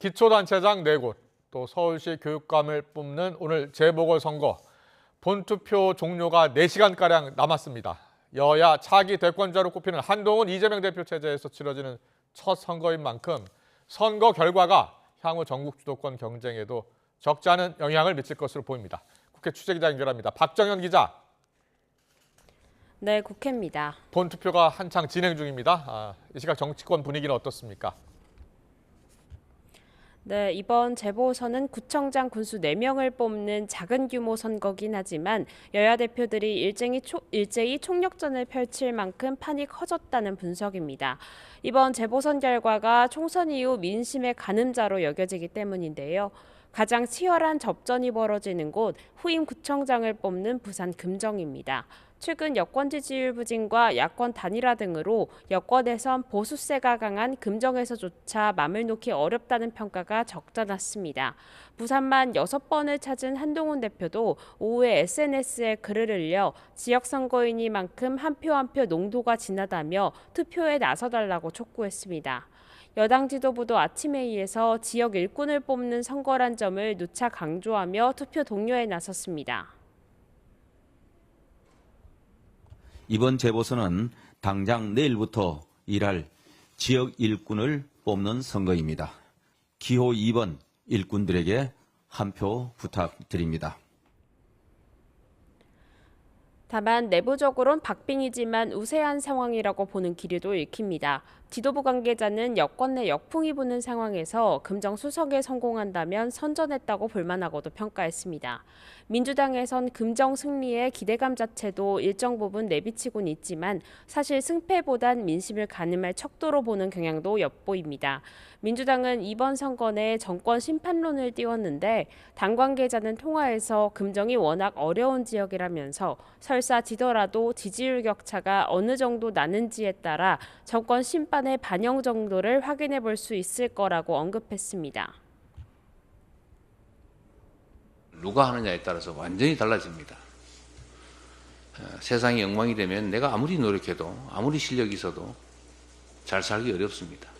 기초단체장 4곳, 또 서울시 교육감을 뽑는 오늘 재보궐선거. 본투표 종료가 4시간가량 남았습니다. 여야 차기 대권자로 꼽히는 한동훈, 이재명 대표 체제에서 치러지는 첫 선거인 만큼 선거 결과가 향후 전국 주도권 경쟁에도 적지 않은 영향을 미칠 것으로 보입니다. 국회 취재기자 연결합니다. 박정현 기자. 네, 국회입니다. 본투표가 한창 진행 중입니다. 이 시각 정치권 분위기는 어떻습니까? 네, 이번 재보선은 구청장 군수 4명을 뽑는 작은 규모 선거긴 하지만 여야 대표들이 일제히 총력전을 펼칠 만큼 판이 커졌다는 분석입니다. 이번 재보선 결과가 총선 이후 민심의 가늠자로 여겨지기 때문인데요. 가장 치열한 접전이 벌어지는 곳 후임 구청장을 뽑는 부산 금정입니다. 최근 여권 지지율 부진과 야권 단일화 등으로 여권에선 보수세가 강한 금정에서조차 맘을 놓기 어렵다는 평가가 적잖았습니다. 부산만 6번을 찾은 한동훈 대표도 오후에 SNS에 글을 올려 지역 선거이니만큼 한 표 한 표 농도가 진하다며 투표에 나서달라고 촉구했습니다. 여당 지도부도 아침 회의에서 지역 일꾼을 뽑는 선거란 점을 누차 강조하며 투표 독려에 나섰습니다. 이번 재보선은 당장 내일부터 일할 지역 일꾼을 뽑는 선거입니다. 기호 2번 일꾼들에게 한 표 부탁드립니다. 다만 내부적으론 박빙이지만 우세한 상황이라고 보는 기류도 읽힙니다. 지도부 관계자는 여권 내 역풍이 부는 상황에서 금정 수석에 성공한다면 선전했다고 볼만하고도 평가했습니다. 민주당에선 금정 승리의 기대감 자체도 일정 부분 내비치곤 있지만 사실 승패보단 민심을 가늠할 척도로 보는 경향도 엿보입니다. 민주당은 이번 선거 내 정권 심판론을 띄웠는데 당 관계자는 통화에서 금정이 워낙 어려운 지역이라면서 설사 지더라도 지지율 격차가 어느 정도 나는지에 따라 정권 심판의 반영 정도를 확인해 볼 수 있을 거라고 언급했습니다. 누가 하느냐에 따라서 완전히 달라집니다. 세상이 엉망이 되면 내가 아무리 노력해도 아무리 실력이 있어도 잘 살기 어렵습니다.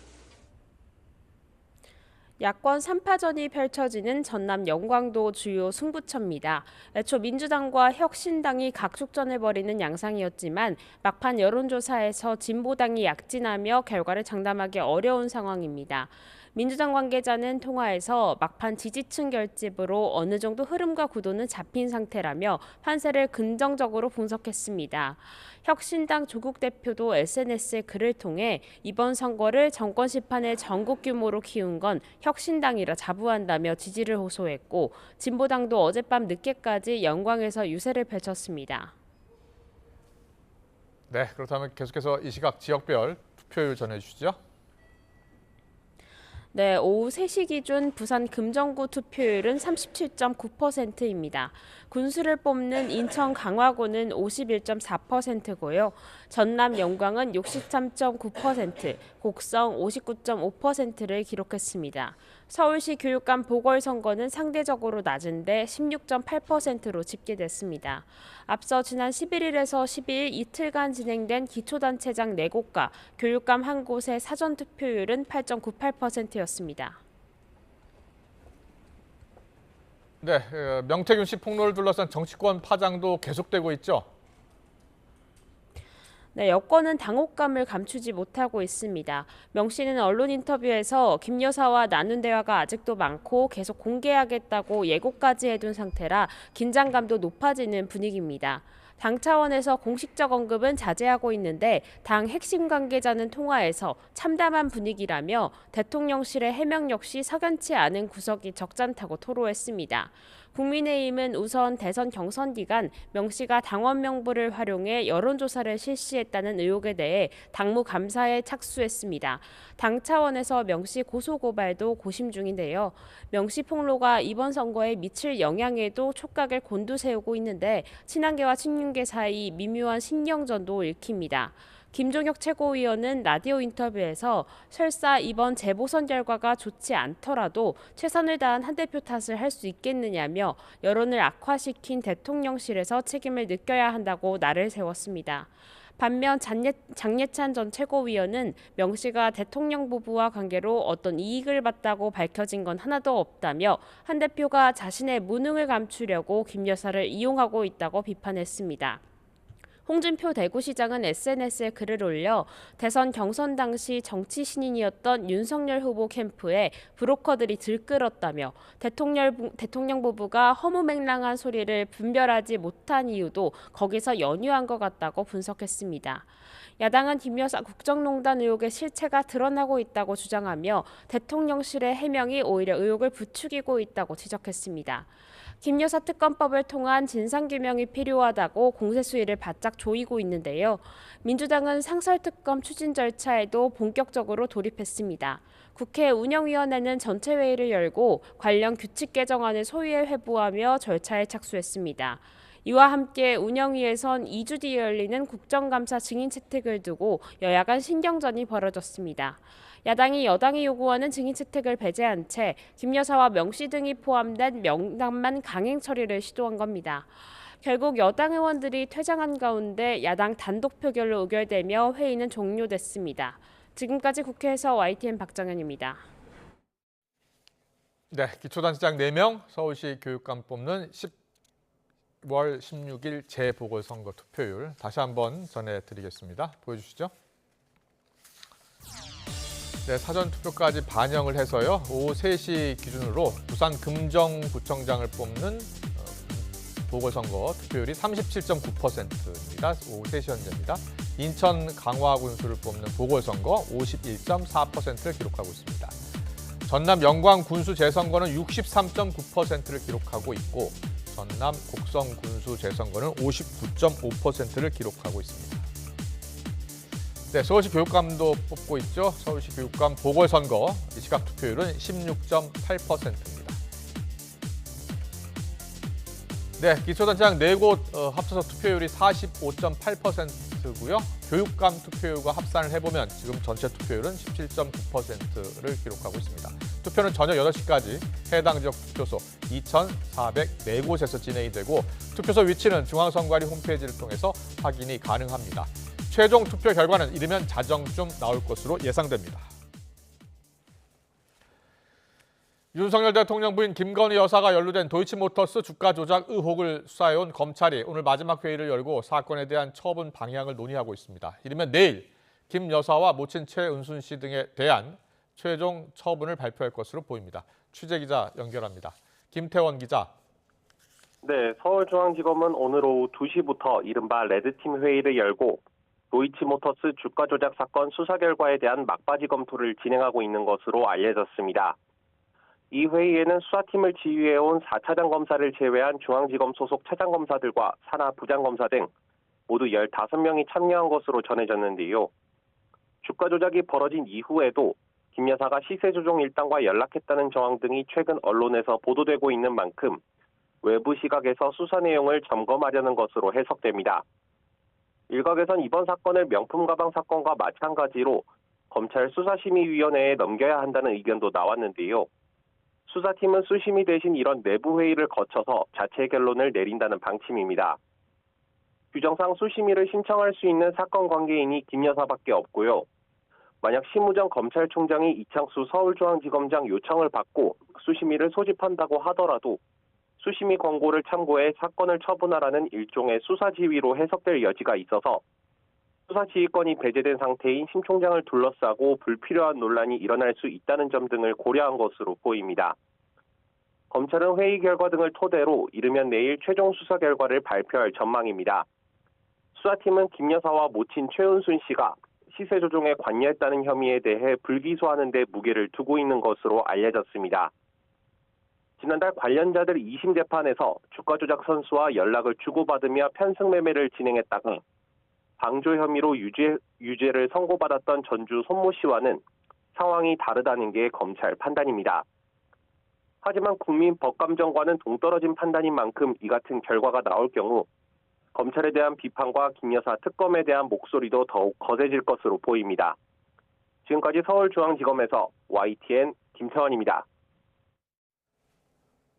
야권 3파전이 펼쳐지는 전남 영광도 주요 승부처입니다. 애초 민주당과 혁신당이 각축전을 벌이는 양상이었지만 막판 여론조사에서 진보당이 약진하며 결과를 장담하기 어려운 상황입니다. 민주당 관계자는 통화에서 막판 지지층 결집으로 어느 정도 흐름과 구도는 잡힌 상태라며 판세를 긍정적으로 분석했습니다. 혁신당 조국 대표도 SNS에 글을 통해 이번 선거를 정권 심판의 전국 규모로 키운 건 혁신당이라 자부한다며 지지를 호소했고 진보당도 어젯밤 늦게까지 영광에서 유세를 펼쳤습니다. 네, 그렇다면 계속해서 이 시각 지역별 투표율 전해주시죠. 네, 오후 3시 기준 부산 금정구 투표율은 37.9%입니다. 군수를 뽑는 인천 강화구는 51.4%고요. 전남 영광은 63.9%, 곡성 59.5%를 기록했습니다. 서울시 교육감 보궐선거는 상대적으로 낮은데 16.8%로 집계됐습니다. 앞서 지난 11일에서 12일 이틀간 진행된 기초단체장 4곳과 교육감 1곳의 사전투표율은 8.98%였습니다. 네, 명태균 씨 폭로를 둘러싼 정치권 파장도 계속되고 있죠. 네, 여권은 당혹감을 감추지 못하고 있습니다. 명 씨는 언론 인터뷰에서 김 여사와 나눈 대화가 아직도 많고 계속 공개하겠다고 예고까지 해둔 상태라 긴장감도 높아지는 분위기입니다. 당 차원에서 공식적 언급은 자제하고 있는데 당 핵심 관계자는 통화에서 참담한 분위기라며 대통령실의 해명 역시 석연치 않은 구석이 적잖다고 토로했습니다. 국민의힘은 우선 대선 경선 기간 명 씨가 당원 명부를 활용해 여론조사를 실시했다는 의혹에 대해 당무 감사에 착수했습니다. 당 차원에서 명 씨 고소고발도 고심 중인데요. 명 씨 폭로가 이번 선거에 미칠 영향에도 촉각을 곤두세우고 있는데 친한계와 친윤계 사이 미묘한 신경전도 읽힙니다. 김종혁 최고위원은 라디오 인터뷰에서 설사 이번 재보선 결과가 좋지 않더라도 최선을 다한 한 대표 탓을 할 수 있겠느냐며 여론을 악화시킨 대통령실에서 책임을 느껴야 한다고 날을 세웠습니다. 반면 장예찬 전 최고위원은 명 씨가 대통령 부부와 관계로 어떤 이익을 봤다고 밝혀진 건 하나도 없다며 한 대표가 자신의 무능을 감추려고 김 여사를 이용하고 있다고 비판했습니다. 홍준표 대구시장은 SNS에 글을 올려 대선 경선 당시 정치 신인이었던 윤석열 후보 캠프에 브로커들이 들끓었다며 대통령 부부가 허무맹랑한 소리를 분별하지 못한 이유도 거기서 연유한 것 같다고 분석했습니다. 야당은 김 여사 국정농단 의혹의 실체가 드러나고 있다고 주장하며 대통령실의 해명이 오히려 의혹을 부추기고 있다고 지적했습니다. 김 여사 특검법을 통한 진상규명이 필요하다고 공세 수위를 바짝 조이고 있는데요. 민주당은 상설특검 추진 절차에도 본격적으로 돌입했습니다. 국회 운영위원회는 전체 회의를 열고 관련 규칙 개정안을 소위에 회부하며 절차에 착수했습니다. 이와 함께 운영위에선 2주 뒤에 열리는 국정감사 증인 채택을 두고 여야 간 신경전이 벌어졌습니다. 야당이 여당이 요구하는 증인 채택을 배제한 채 김 여사와 명 씨 등이 포함된 명단만 강행 처리를 시도한 겁니다. 결국 여당 의원들이 퇴장한 가운데 야당 단독 표결로 의결되며 회의는 종료됐습니다. 지금까지 국회에서 YTN 박정현입니다. 네, 기초단체장 4명, 서울시 교육감 뽑는 10월 16일 재보궐선거 투표율 다시 한번 전해드리겠습니다. 보여주시죠. 네, 사전투표까지 반영을 해서요. 오후 3시 기준으로 부산 금정구청장을 뽑는 보궐선거 투표율이 37.9%입니다. 오후 3시 현재입니다. 인천 강화군수를 뽑는 보궐선거 51.4%를 기록하고 있습니다. 전남 영광 군수 재선거는 63.9%를 기록하고 있고 전남 곡성 군수 재선거는 59.5%를 기록하고 있습니다. 네, 서울시 교육감도 뽑고 있죠. 서울시 교육감 보궐선거 이 시각 투표율은 16.8%입니다. 네, 기초단체장 4곳 합쳐서 투표율이 45.8%고요. 교육감 투표율과 합산을 해보면 지금 전체 투표율은 17.9%를 기록하고 있습니다. 투표는 저녁 8시까지 해당 지역 투표소 2,404곳에서 진행이 되고 투표소 위치는 중앙선관위 홈페이지를 통해서 확인이 가능합니다. 최종 투표 결과는 이르면 자정쯤 나올 것으로 예상됩니다. 윤석열 대통령 부인 김건희 여사가 연루된 도이치모터스 주가 조작 의혹을 수사해온 검찰이 오늘 마지막 회의를 열고 사건에 대한 처분 방향을 논의하고 있습니다. 이르면 내일 김 여사와 모친 최은순 씨 등에 대한 최종 처분을 발표할 것으로 보입니다. 취재기자 연결합니다. 김태원 기자. 네, 서울중앙지검은 오늘 오후 2시부터 이른바 레드팀 회의를 열고 도이치모터스 주가 조작 사건 수사 결과에 대한 막바지 검토를 진행하고 있는 것으로 알려졌습니다. 이 회의에는 수사팀을 지휘해온 4차장 검사를 제외한 중앙지검 소속 차장검사들과 산하 부장검사 등 모두 15명이 참여한 것으로 전해졌는데요. 주가 조작이 벌어진 이후에도 김 여사가 시세 조종 일당과 연락했다는 정황 등이 최근 언론에서 보도되고 있는 만큼 외부 시각에서 수사 내용을 점검하려는 것으로 해석됩니다. 일각에선 이번 사건을 명품 가방 사건과 마찬가지로 검찰 수사심의위원회에 넘겨야 한다는 의견도 나왔는데요. 수사팀은 수심위 대신 이런 내부 회의를 거쳐서 자체 결론을 내린다는 방침입니다. 규정상 수심위를 신청할 수 있는 사건 관계인이 김 여사밖에 없고요. 만약 심우정 검찰총장이 이창수 서울중앙지검장 요청을 받고 수심위를 소집한다고 하더라도 수심위 권고를 참고해 사건을 처분하라는 일종의 수사지휘로 해석될 여지가 있어서 수사지휘권이 배제된 상태인 심 총장을 둘러싸고 불필요한 논란이 일어날 수 있다는 점 등을 고려한 것으로 보입니다. 검찰은 회의 결과 등을 토대로 이르면 내일 최종 수사 결과를 발표할 전망입니다. 수사팀은 김 여사와 모친 최은순 씨가 시세 조종에 관여했다는 혐의에 대해 불기소하는 데 무게를 두고 있는 것으로 알려졌습니다. 지난달 관련자들 2심 재판에서 주가 조작 선수와 연락을 주고받으며 편승 매매를 진행했다가 방조 혐의로 유죄를 선고받았던 전주 손모 씨와는 상황이 다르다는 게 검찰 판단입니다. 하지만 국민 법감정과는 동떨어진 판단인 만큼 이 같은 결과가 나올 경우 검찰에 대한 비판과 김 여사 특검에 대한 목소리도 더욱 거세질 것으로 보입니다. 지금까지 서울중앙지검에서 YTN 김태원입니다.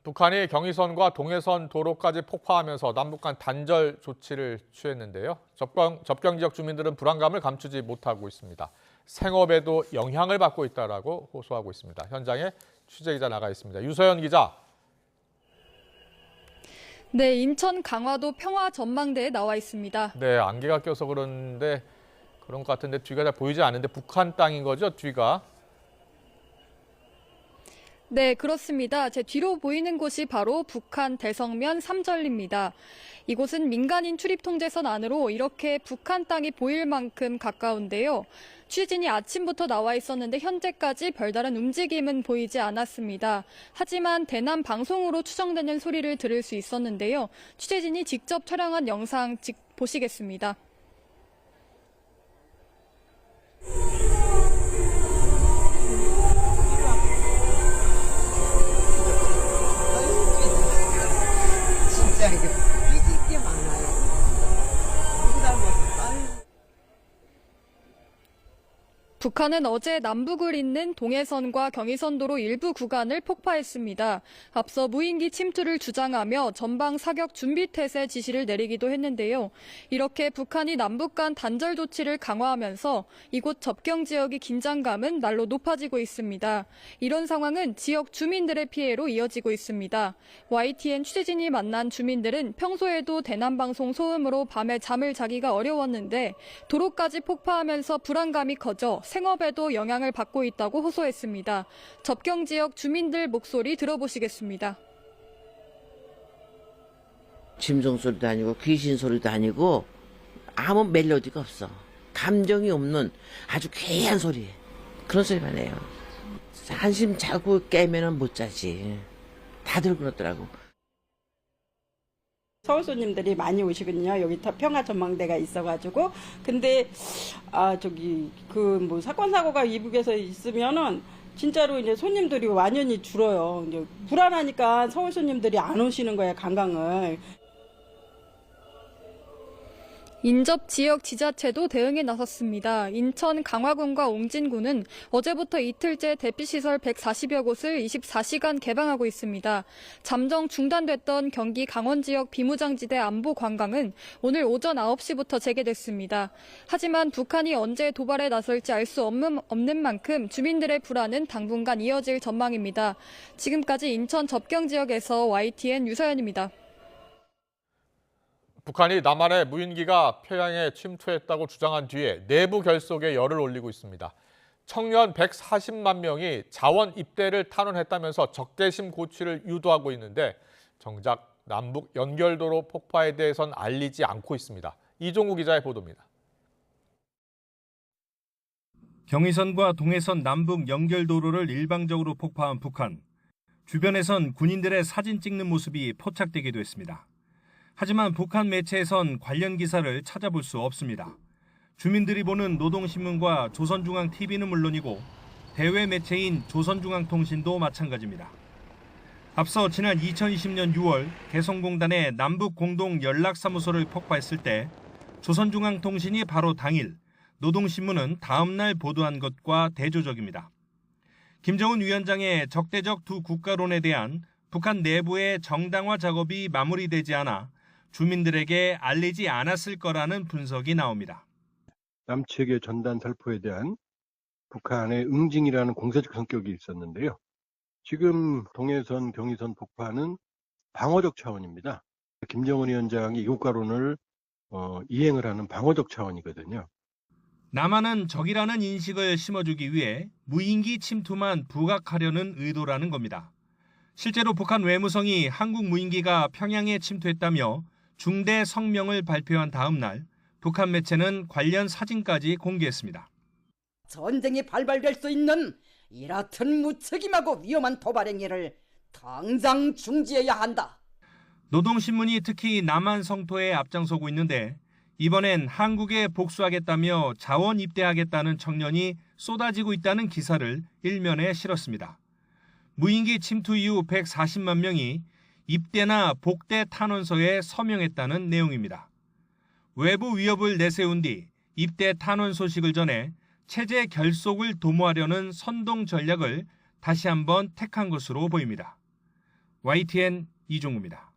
북한이 경의선과 동해선 도로까지 폭파하면서 남북 간 단절 조치를 취했는데요. 접경 지역 주민들은 불안감을 감추지 못하고 있습니다. 생업에도 영향을 받고 있다라고 호소하고 있습니다. 현장에 취재기자 나가 있습니다. 유서연 기자. 네, 인천 강화도 평화전망대에 나와 있습니다. 네, 안개가 껴서 그런데 그런 것 같은데 뒤가 잘 보이지 않는데 북한 땅인 거죠, 뒤가? 네, 그렇습니다. 제 뒤로 보이는 곳이 바로 북한 대성면 삼전리입니다. 이곳은 민간인 출입 통제선 안으로 이렇게 북한 땅이 보일 만큼 가까운데요. 취재진이 아침부터 나와 있었는데 현재까지 별다른 움직임은 보이지 않았습니다. 하지만 대남 방송으로 추정되는 소리를 들을 수 있었는데요. 취재진이 직접 촬영한 영상 보시겠습니다. 진짜 이게 많아요. 누구 닮았어? 아유. 북한은 어제 남북을 잇는 동해선과 경의선도로 일부 구간을 폭파했습니다. 앞서 무인기 침투를 주장하며 전방 사격 준비 태세 지시를 내리기도 했는데요. 이렇게 북한이 남북 간 단절 조치를 강화하면서 이곳 접경 지역의 긴장감은 날로 높아지고 있습니다. 이런 상황은 지역 주민들의 피해로 이어지고 있습니다. YTN 취재진이 만난 주민들은 평소에도 대남방송 소음으로 밤에 잠을 자기가 어려웠는데 도로까지 폭파하면서 불안감이 커져 생업에도 영향을 받고 있다고 호소했습니다. 접경 지역 주민들 목소리 들어보시겠습니다. 짐승 소리도 아니고 귀신 소리도 아니고 아무 멜로디가 없어. 감정이 없는 아주 괴이한 소리. 그런 소리만 해요. 한심 자고 깨면은 못 자지. 다들 그렇더라고. 서울 손님들이 많이 오시거든요. 여기 평화전망대가 있어가지고. 근데 사건 사고가 이북에서 있으면은 진짜로 이제 손님들이 완전히 줄어요. 이제 불안하니까 서울 손님들이 안 오시는 거예요, 관광을. 인접 지역 지자체도 대응에 나섰습니다. 인천 강화군과 옹진군은 어제부터 이틀째 대피시설 140여 곳을 24시간 개방하고 있습니다. 잠정 중단됐던 경기 강원 지역 비무장지대 안보 관광은 오늘 오전 9시부터 재개됐습니다. 하지만 북한이 언제 도발에 나설지 알 수 없는 만큼 주민들의 불안은 당분간 이어질 전망입니다. 지금까지 인천 접경 지역에서 YTN 유서연입니다. 북한이 남한의 무인기가 평양에 침투했다고 주장한 뒤에 내부 결속에 열을 올리고 있습니다. 청년 140만 명이 자원 입대를 탄원했다면서 적대심 고취를 유도하고 있는데 정작 남북 연결도로 폭파에 대해선 알리지 않고 있습니다. 이종우 기자의 보도입니다. 경의선과 동해선 남북 연결도로를 일방적으로 폭파한 북한. 주변에선 군인들의 사진 찍는 모습이 포착되기도 했습니다. 하지만 북한 매체에선 관련 기사를 찾아볼 수 없습니다. 주민들이 보는 노동신문과 조선중앙TV는 물론이고 대외 매체인 조선중앙통신도 마찬가지입니다. 앞서 지난 2020년 6월 개성공단의 남북공동연락사무소를 폭파했을 때 조선중앙통신이 바로 당일, 노동신문은 다음 날 보도한 것과 대조적입니다. 김정은 위원장의 적대적 두 국가론에 대한 북한 내부의 정당화 작업이 마무리되지 않아 주민들에게 알리지 않았을 거라는 분석이 나옵니다. 남측의 전단 살포에 대한 북한의 응징이라는 공세적 성격이 있었는데요. 지금 동해선, 경의선 폭파는 방어적 차원입니다. 김정은 위원장이 이국가론을 이행을 하는 방어적 차원이거든요. 남한은 적이라는 인식을 심어주기 위해 무인기 침투만 부각하려는 의도라는 겁니다. 실제로 북한 외무성이 한국 무인기가 평양에 침투했다며 중대 성명을 발표한 다음 날 북한 매체는 관련 사진까지 공개했습니다. 전쟁이 발발될 수 있는 이 같은 무책임하고 위험한 도발 행위를 당장 중지해야 한다. 노동신문이 특히 남한 성토에 앞장서고 있는데 이번엔 한국에 복수하겠다며 자원 입대하겠다는 청년이 쏟아지고 있다는 기사를 일면에 실었습니다. 무인기 침투 이후 140만 명이 입대나 복대 탄원서에 서명했다는 내용입니다. 외부 위협을 내세운 뒤 입대 탄원 소식을 전해 체제 결속을 도모하려는 선동 전략을 다시 한번 택한 것으로 보입니다. YTN 이종우입니다.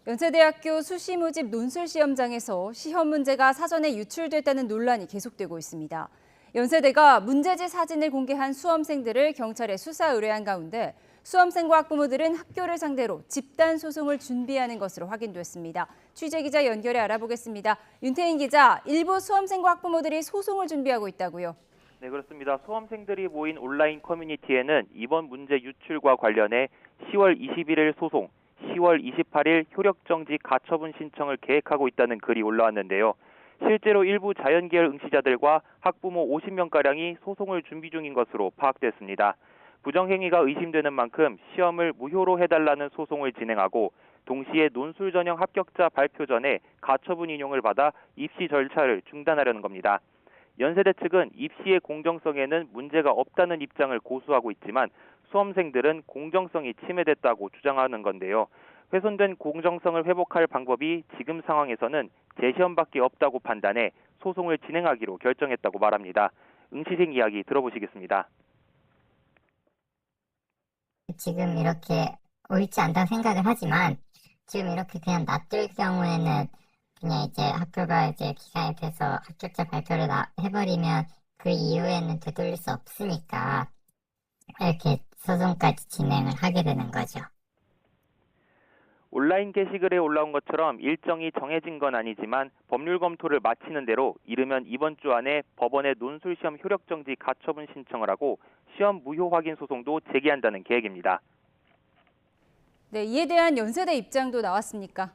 연세대학교 수시 모집 논술 시험장에서 시험 문제가 사전에 유출됐다는 논란이 계속되고 있습니다. 연세대가 문제지 사진을 공개한 수험생들을 경찰에 수사 의뢰한 가운데 수험생과 학부모들은 학교를 상대로 집단 소송을 준비하는 것으로 확인됐습니다. 취재기자 연결해 알아보겠습니다. 윤태인 기자, 일부 수험생과 학부모들이 소송을 준비하고 있다고요? 네, 그렇습니다. 수험생들이 모인 온라인 커뮤니티에는 이번 문제 유출과 관련해 10월 21일 소송, 10월 28일 효력정지 가처분 신청을 계획하고 있다는 글이 올라왔는데요. 실제로 일부 자연계열 응시자들과 학부모 50명가량이 소송을 준비 중인 것으로 파악됐습니다. 부정행위가 의심되는 만큼 시험을 무효로 해달라는 소송을 진행하고 동시에 논술 전형 합격자 발표 전에 가처분 인용을 받아 입시 절차를 중단하려는 겁니다. 연세대 측은 입시의 공정성에는 문제가 없다는 입장을 고수하고 있지만 수험생들은 공정성이 침해됐다고 주장하는 건데요. 훼손된 공정성을 회복할 방법이 지금 상황에서는 재시험밖에 없다고 판단해 소송을 진행하기로 결정했다고 말합니다. 응시생 이야기 들어보시겠습니다. 지금 이렇게 옳지 않다고 생각을 하지만 지금 이렇게 그냥 놔둘 경우에는 그냥 이제 학교가 이제 기간이 돼서 합격자 발표를 해버리면 그 이후에는 되돌릴 수 없으니까 이렇게 소송까지 진행을 하게 되는 거죠. 온라인 게시글에 올라온 것처럼 일정이 정해진 건 아니지만 법률 검토를 마치는 대로 이르면 이번 주 안에 법원에 논술시험 효력정지 가처분 신청을 하고 시험 무효 확인 소송도 제기한다는 계획입니다. 네, 이에 대한 연세대 입장도 나왔습니까?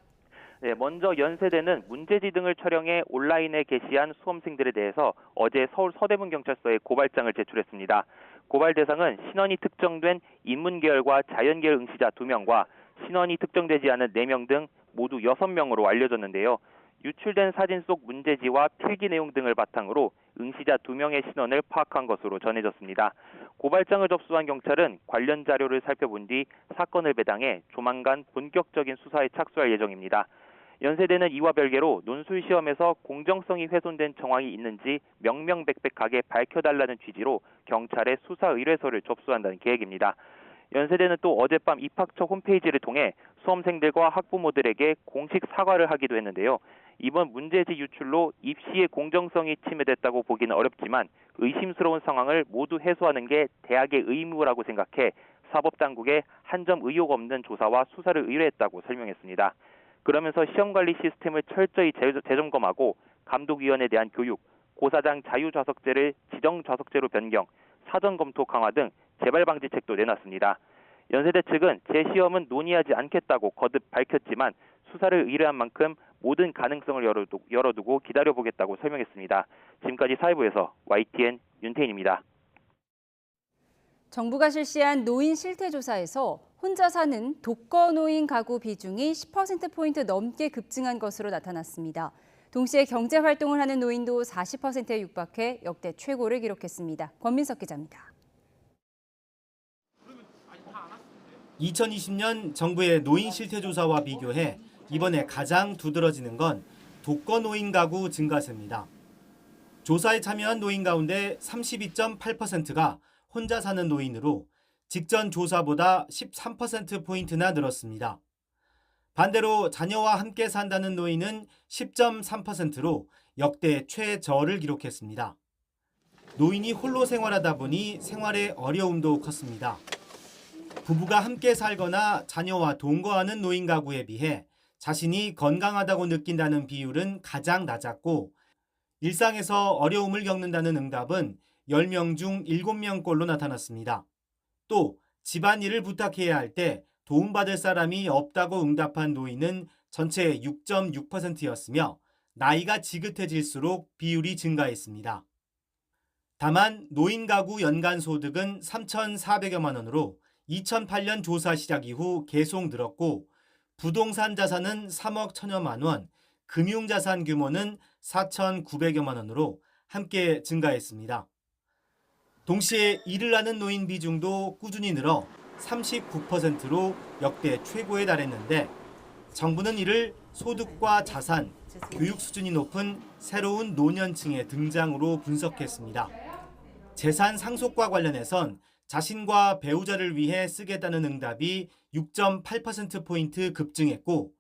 네, 먼저 연세대는 문제지 등을 촬영해 온라인에 게시한 수험생들에 대해서 어제 서울 서대문경찰서에 고발장을 제출했습니다. 고발 대상은 신원이 특정된 인문계열과 자연계열 응시자 2명과 신원이 특정되지 않은 4명 등 모두 6명으로 알려졌는데요. 유출된 사진 속 문제지와 필기 내용 등을 바탕으로 응시자 2명의 신원을 파악한 것으로 전해졌습니다. 고발장을 접수한 경찰은 관련 자료를 살펴본 뒤 사건을 배당해 조만간 본격적인 수사에 착수할 예정입니다. 연세대는 이와 별개로 논술 시험에서 공정성이 훼손된 정황이 있는지 명명백백하게 밝혀달라는 취지로 경찰에 수사 의뢰서를 접수한다는 계획입니다. 연세대는 또 어젯밤 입학처 홈페이지를 통해 수험생들과 학부모들에게 공식 사과를 하기도 했는데요. 이번 문제지 유출로 입시의 공정성이 침해됐다고 보기는 어렵지만 의심스러운 상황을 모두 해소하는 게 대학의 의무라고 생각해 사법당국에 한 점 의혹 없는 조사와 수사를 의뢰했다고 설명했습니다. 그러면서 시험관리 시스템을 철저히 재점검하고 감독위원에 대한 교육, 고사장 자유좌석제를 지정좌석제로 변경, 사전검토 강화 등 재발방지책도 내놨습니다. 연세대 측은 재시험은 논의하지 않겠다고 거듭 밝혔지만 수사를 의뢰한 만큼 모든 가능성을 열어두고 기다려보겠다고 설명했습니다. 지금까지 사회부에서 YTN 윤태인입니다. 정부가 실시한 노인 실태조사에서 혼자 사는 독거노인 가구 비중이 10%포인트 넘게 급증한 것으로 나타났습니다. 동시에 경제활동을 하는 노인도 40%에 육박해 역대 최고를 기록했습니다. 권민석 기자입니다. 2020년 정부의 노인 실태조사와 비교해 이번에 가장 두드러지는 건 독거노인 가구 증가세입니다. 조사에 참여한 노인 가운데 32.8%가 혼자 사는 노인으로 직전 조사보다 13%포인트나 늘었습니다. 반대로 자녀와 함께 산다는 노인은 10.3%로 역대 최저를 기록했습니다. 노인이 홀로 생활하다 보니 생활에 어려움도 컸습니다. 부부가 함께 살거나 자녀와 동거하는 노인 가구에 비해 자신이 건강하다고 느낀다는 비율은 가장 낮았고 일상에서 어려움을 겪는다는 응답은 10명 중 7명꼴로 나타났습니다. 또 집안일을 부탁해야 할 때 도움받을 사람이 없다고 응답한 노인은 전체 6.6%였으며 나이가 지긋해질수록 비율이 증가했습니다. 다만 노인 가구 연간 소득은 3,400여만 원으로 2008년 조사 시작 이후 계속 늘었고 부동산 자산은 3억 1천여만 원, 금융자산 규모는 4,900여만 원으로 함께 증가했습니다. 동시에 일을 하는 노인 비중도 꾸준히 늘어 39%로 역대 최고에 달했는데 정부는 이를 소득과 자산, 교육 수준이 높은 새로운 노년층의 등장으로 분석했습니다. 재산 상속과 관련해선 자신과 배우자를 위해 쓰겠다는 응답이 6.8%포인트 급증했고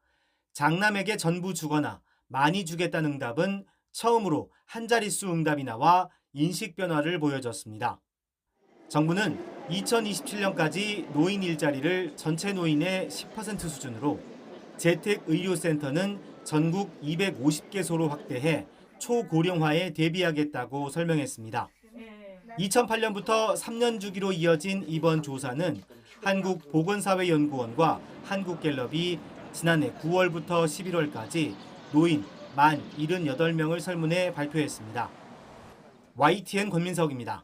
장남에게 전부 주거나 많이 주겠다는 응답은 처음으로 한 자릿수 응답이 나와 인식 변화를 보여줬습니다. 정부는 2027년까지 노인 일자리를 전체 노인의 10% 수준으로 재택의료센터는 전국 250개소로 확대해 초고령화에 대비하겠다고 설명했습니다. 2008년부터 3년 주기로 이어진 이번 조사는 한국보건사회연구원과 한국갤럽이 지난해 9월부터 11월까지 노인 만 78명을 설문해 발표했습니다. YTN 권민석입니다.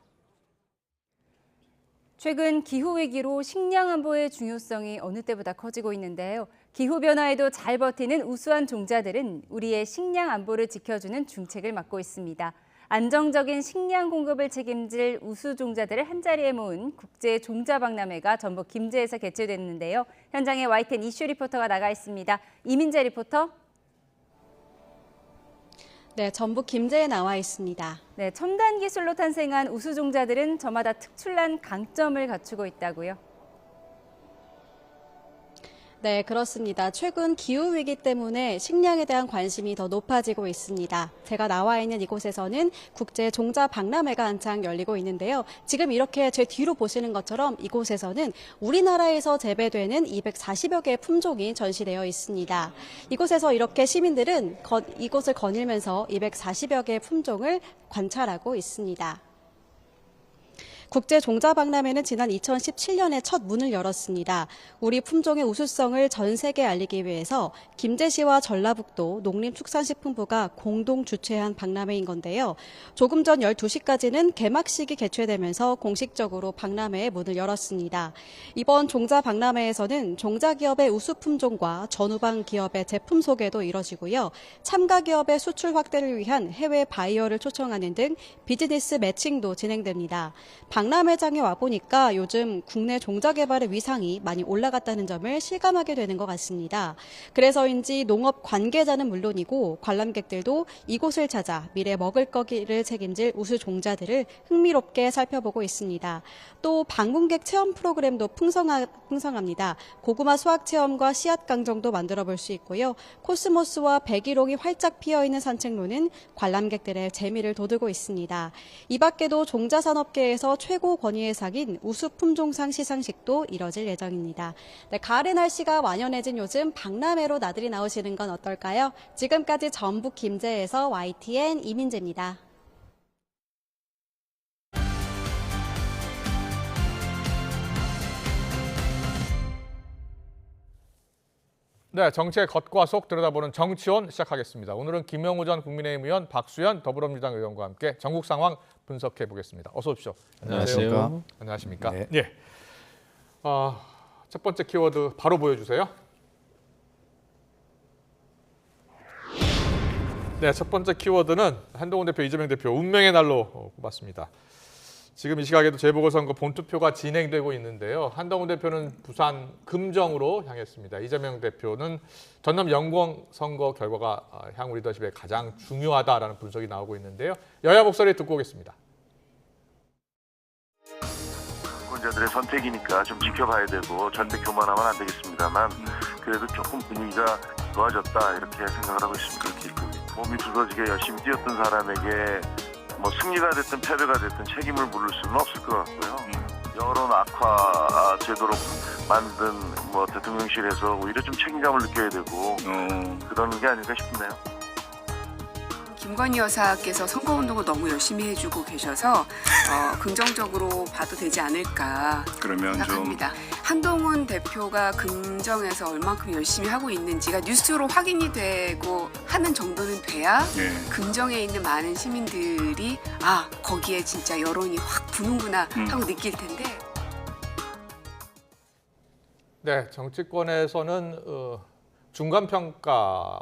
최근 기후위기로 식량 안보의 중요성이 어느 때보다 커지고 있는데요. 기후변화에도 잘 버티는 우수한 종자들은 우리의 식량 안보를 지켜주는 중책을 맡고 있습니다. 안정적인 식량 공급을 책임질 우수 종자들을 한자리에 모은 국제 종자 박람회가 전북 김제에서 개최됐는데요. 현장에 YTN 이슈 리포터가 나가 있습니다. 이민재 리포터. 네, 전북 김제에 나와 있습니다. 네, 첨단 기술로 탄생한 우수 종자들은 저마다 특출난 강점을 갖추고 있다고요. 네, 그렇습니다. 최근 기후위기 때문에 식량에 대한 관심이 더 높아지고 있습니다. 제가 나와 있는 이곳에서는 국제 종자 박람회가 한창 열리고 있는데요. 지금 이렇게 제 뒤로 보시는 것처럼 이곳에서는 우리나라에서 재배되는 240여 개의 품종이 전시되어 있습니다. 이곳에서 이렇게 시민들은 이곳을 거닐면서 240여 개의 품종을 관찰하고 있습니다. 국제 종자 박람회는 지난 2017년에 첫 문을 열었습니다. 우리 품종의 우수성을 전 세계에 알리기 위해서 김제시와 전라북도 농림축산식품부가 공동 주최한 박람회인 건데요. 조금 전 12시까지는 개막식이 개최되면서 공식적으로 박람회의 문을 열었습니다. 이번 종자 박람회에서는 종자 기업의 우수 품종과 전후방 기업의 제품 소개도 이뤄지고요. 참가 기업의 수출 확대를 위한 해외 바이어를 초청하는 등 비즈니스 매칭도 진행됩니다. 박람회장에 와보니까 요즘 국내 종자 개발의 위상이 많이 올라갔다는 점을 실감하게 되는 것 같습니다. 그래서인지 농업 관계자는 물론이고 관람객들도 이곳을 찾아 미래 먹을 거기를 책임질 우수 종자들을 흥미롭게 살펴보고 있습니다. 또 방문객 체험 프로그램도 풍성합니다. 고구마 수확 체험과 씨앗 강정도 만들어 볼 수 있고요. 코스모스와 백일홍이 활짝 피어있는 산책로는 관람객들의 재미를 돋우고 있습니다. 이 밖에도 종자산업계에서 최고 권위의 상인 우수 품종상 시상식도 이뤄질 예정입니다. 네, 가을의 날씨가 완연해진 요즘 박람회로 나들이 나오시는 건 어떨까요? 지금까지 전북 김제에서 YTN 이민재입니다. 네, 정치의 겉과 속 들여다보는 정치원 시작하겠습니다. 오늘은 김영우 전 국민의힘 의원, 박수현 더불어민주당 의원과 함께 전국 상황 분석해 보겠습니다. 어서 오십시오. 안녕하세요. 안녕하십니까? 네. 예. 첫 번째 키워드 바로 보여주세요. 네, 첫 번째 키워드는 한동훈 대표, 이재명 대표 운명의 날로 꼽았습니다. 지금 이 시각에도 재보궐선거 본투표가 진행되고 있는데요. 한동훈 대표는 부산 금정으로 향했습니다. 이재명 대표는 전남 영광 선거 결과가 향후 리더십에 가장 중요하다라는 분석이 나오고 있는데요. 여야 목소리 듣고 오겠습니다. 유권자들의 선택이니까 좀 지켜봐야 되고 절대 교만하면 안 되겠습니다만 그래도 조금 분위기가 좋아졌다 이렇게 생각을 하고 있습니다. 몸이 두서지게 열심히 뛰었던 사람에게 뭐 승리가 됐든 패배가 됐든 책임을 물을 수는 없을 것 같고요. 여론 악화 제도로 만든 뭐 대통령실에서 오히려 좀 책임감을 느껴야 되고 그러는 게 아닐까 싶네요. 김건희 여사께서 선거운동을 너무 열심히 해주고 계셔서 긍정적으로 봐도 되지 않을까 생각합니다. 한동훈 대표가 금정에서 얼만큼 열심히 하고 있는지가 뉴스로 확인이 되고 하는 정도는 돼야 금정에 있는 많은 시민들이 거기에 진짜 여론이 확 부는구나 하고 느낄 텐데. 네, 정치권에서는 중간평가가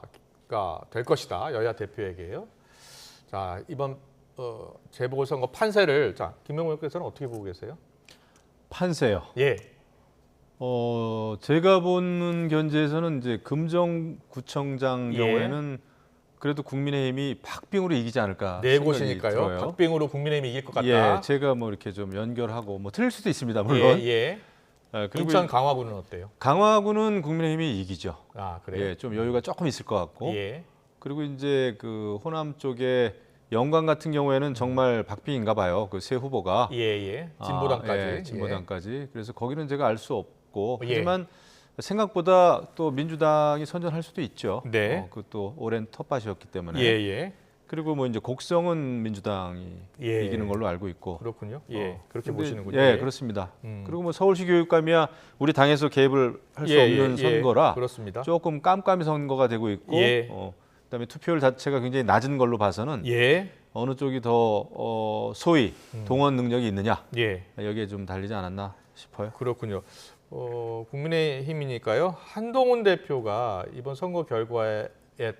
될 것이다. 여야 대표에게요. 자, 이번 재보궐선거 판세를 김명우 의원께서는 어떻게 보고 계세요? 판세요. 예. 제가 보는 견지에서는 이제 금정구청장 예. 경우에는 그래도 국민의힘이 박빙으로 이기지 않을까 네 생각이 곳이니까요. 들어요. 박빙으로 국민의힘이 이길 것 같다. 예, 제가 뭐 이렇게 좀 연결하고 뭐 틀릴 수도 있습니다. 물론. 예. 그리고 인천 강화구는 어때요? 강화구는 국민의힘이 이기죠. 아, 그래요? 예, 좀 여유가 조금 있을 것 같고. 예. 그리고 이제 그 호남 쪽에 영광 같은 경우에는 정말 박빙인가 봐요. 그 세 후보가. 예. 진보당까지. 예, 진보당까지. 그래서 거기는 제가 알 수 없고. 예. 하지만 생각보다 또 민주당이 선전할 수도 있죠. 네. 그것도 오랜 텃밭이었기 때문에. 예. 그리고 뭐 이제 곡성은 민주당이 예. 이기는 걸로 알고 있고. 그렇군요. 예. 그렇게 근데, 보시는군요. 예, 그렇습니다. 그리고 뭐 서울시 교육감이야 우리 당에서 개입을 할 수 예, 없는 예, 선거라 그렇습니다. 조금 깜깜이 선거가 되고 있고 예. 그다음에 투표율 자체가 굉장히 낮은 걸로 봐서는 예. 어느 쪽이 더 소위 동원 능력이 있느냐 예. 여기에 좀 달리지 않았나 싶어요. 그렇군요. 국민의힘이니까요. 한동훈 대표가 이번 선거 결과에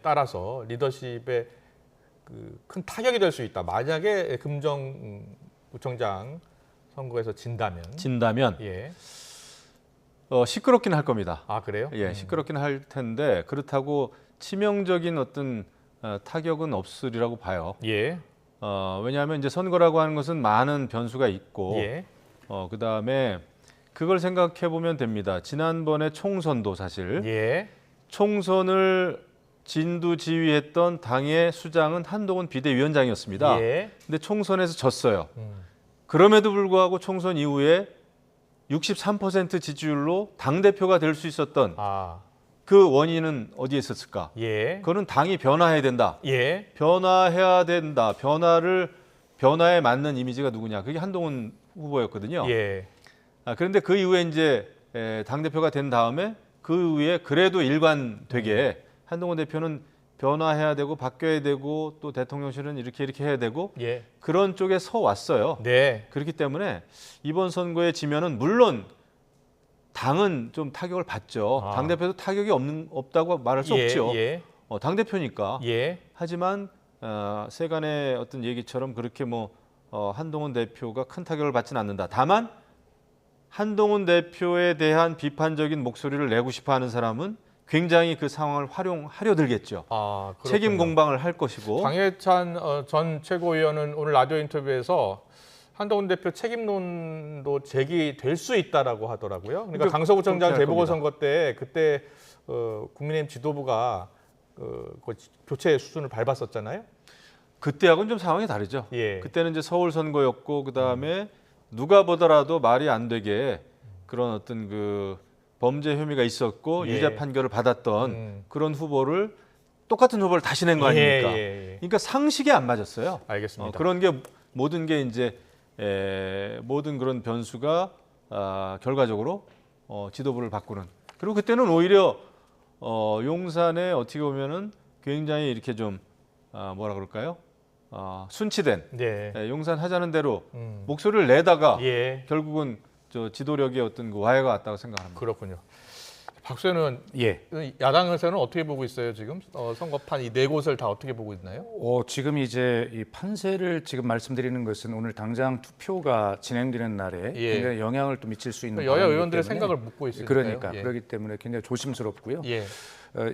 따라서 리더십에 큰 타격이 될 수 있다. 만약에 금정구청장 선거에서 진다면 예. 시끄럽긴 할 겁니다. 아, 그래요? 예, 시끄럽긴 할 텐데 그렇다고 치명적인 어떤 타격은 없으리라고 봐요. 예. 왜냐하면 이제 선거라고 하는 것은 많은 변수가 있고 예. 그다음에 그걸 생각해 보면 됩니다. 지난번에 총선도 사실 예. 총선을 진두지휘했던 당의 수장은 한동훈 비대위원장이었습니다. 예. 근데 총선에서 졌어요. 그럼에도 불구하고 총선 이후에 63% 지지율로 당대표가 될 수 있었던 그 원인은 어디에 있었을까? 예. 그거는 당이 변화해야 된다. 예. 변화해야 된다. 변화에 맞는 이미지가 누구냐? 그게 한동훈 후보였거든요. 예. 그런데 그 이후에 이제 당대표가 된 다음에 그 위에 그래도 일관되게 한동훈 대표는 변화해야 되고 바뀌어야 되고 또 대통령실은 이렇게 해야 되고 예. 그런 쪽에 서 왔어요. 네. 그렇기 때문에 이번 선거에 지면은 물론 당은 좀 타격을 받죠. 당대표도 타격이 없다고 말할 수 없죠. 예. 당대표니까. 예. 하지만 세간의 어떤 얘기처럼 그렇게 한동훈 대표가 큰 타격을 받지는 않는다. 다만 한동훈 대표에 대한 비판적인 목소리를 내고 싶어하는 사람은 굉장히 그 상황을 활용하려 들겠죠. 책임 공방을 할 것이고. 장해찬 전 최고위원은 오늘 라디오 인터뷰에서 한동훈 대표 책임론도 제기될 수 있다라고 하더라고요. 그러니까 강서구청장 재보궐선거 때 그때 국민의힘 지도부가 교체 수순을 밟았었잖아요. 그때하고는 좀 상황이 다르죠. 예. 그때는 이제 서울 선거였고 그다음에 누가 보더라도 말이 안 되게 그런 어떤 그 범죄 혐의가 있었고 예. 유죄 판결을 받았던 그런 후보를 똑같은 후보를 다시 낸 거 아닙니까? 그러니까 상식이 안 맞았어요. 알겠습니다. 그런 게 모든 게 이제 모든 그런 변수가 결과적으로 지도부를 바꾸는. 그리고 그때는 오히려 용산에 어떻게 보면은 굉장히 이렇게 좀 뭐라 그럴까요? 순치된 용산 하자는 대로 목소리를 내다가 결국은 지도력의 어떤 그 와해가 왔다고 생각합니다. 그렇군요. 박수현 의원, 야당에서는 어떻게 보고 있어요 지금? 선거판 이 네 곳을 다 어떻게 보고 있나요? 지금 이제 이 판세를 지금 말씀드리는 것은 오늘 당장 투표가 진행되는 날에 굉장히 영향을 또 미칠 수 있는 여야 의원들의 생각을 묻고 있으니까요. 그러니까 그렇기 때문에 굉장히 조심스럽고요.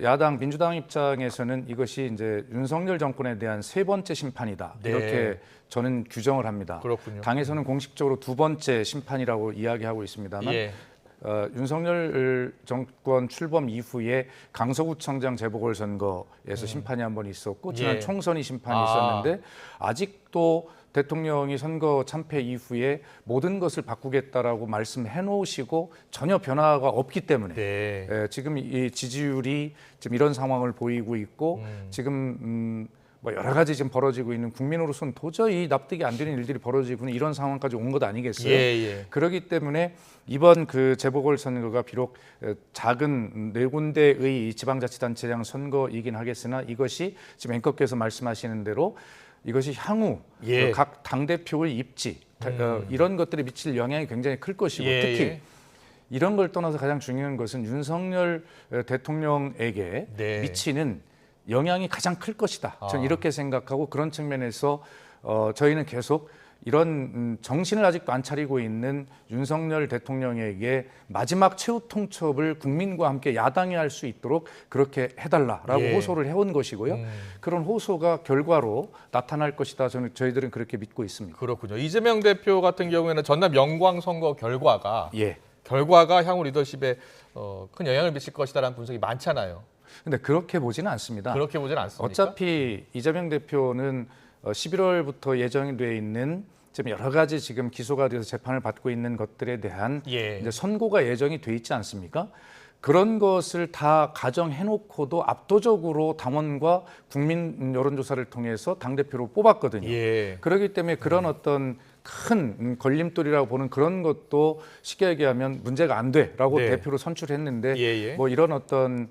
야당 민주당 입장에서는 이것이 이제 윤석열 정권에 대한 세 번째 심판이다 이렇게 저는 규정을 합니다. 그렇군요. 당에서는 공식적으로 두 번째 심판이라고 이야기하고 있습니다만 윤석열 정권 출범 이후에 강서구청장 재보궐선거에서 심판이 한 번 있었고 지난 총선이 심판이 있었는데 아직도 대통령이 선거 참패 이후에 모든 것을 바꾸겠다라고 말씀해 놓으시고 전혀 변화가 없기 때문에 지금 이 지지율이 지금 이런 상황을 보이고 있고 지금 뭐 여러 가지 지금 벌어지고 있는 국민으로서는 도저히 납득이 안 되는 일들이 벌어지고 있는 이런 상황까지 온 것 아니겠어요? 그렇기 때문에 이번 그 재보궐선거가 비록 작은 네 군데의 지방자치단체장 선거이긴 하겠으나 이것이 지금 앵커께서 말씀하시는 대로 이것이 향후 각 당대표의 입지 이런 것들에 미칠 영향이 굉장히 클 것이고 특히 이런 걸 떠나서 가장 중요한 것은 윤석열 대통령에게 미치는 영향이 가장 클 것이다. 저는 이렇게 생각하고 그런 측면에서 저희는 계속 이런 정신을 아직도 안 차리고 있는 윤석열 대통령에게 마지막 최후 통첩을 국민과 함께 야당이 할 수 있도록 그렇게 해달라라고 예. 호소를 해온 것이고요. 그런 호소가 결과로 나타날 것이다. 저희들은 그렇게 믿고 있습니다. 그렇군요. 이재명 대표 같은 경우에는 전남 영광 선거 결과가 예. 향후 리더십에 큰 영향을 미칠 것이다라는 분석이 많잖아요. 근데 그렇게 보지는 않습니다. 그렇게 보지는 않습니까? 어차피 이재명 대표는 11월부터 예정이 돼 있는 지금 여러 가지 지금 기소가 돼서 재판을 받고 있는 것들에 대한 예. 이제 선고가 예정이 돼 있지 않습니까? 그런 것을 다 가정해놓고도 압도적으로 당원과 국민 여론조사를 통해서 당대표로 뽑았거든요. 예. 그렇기 때문에 그런 어떤 큰 걸림돌이라고 보는 그런 것도 쉽게 얘기하면 문제가 안 돼라고 네. 대표로 선출했는데 예. 뭐 이런 어떤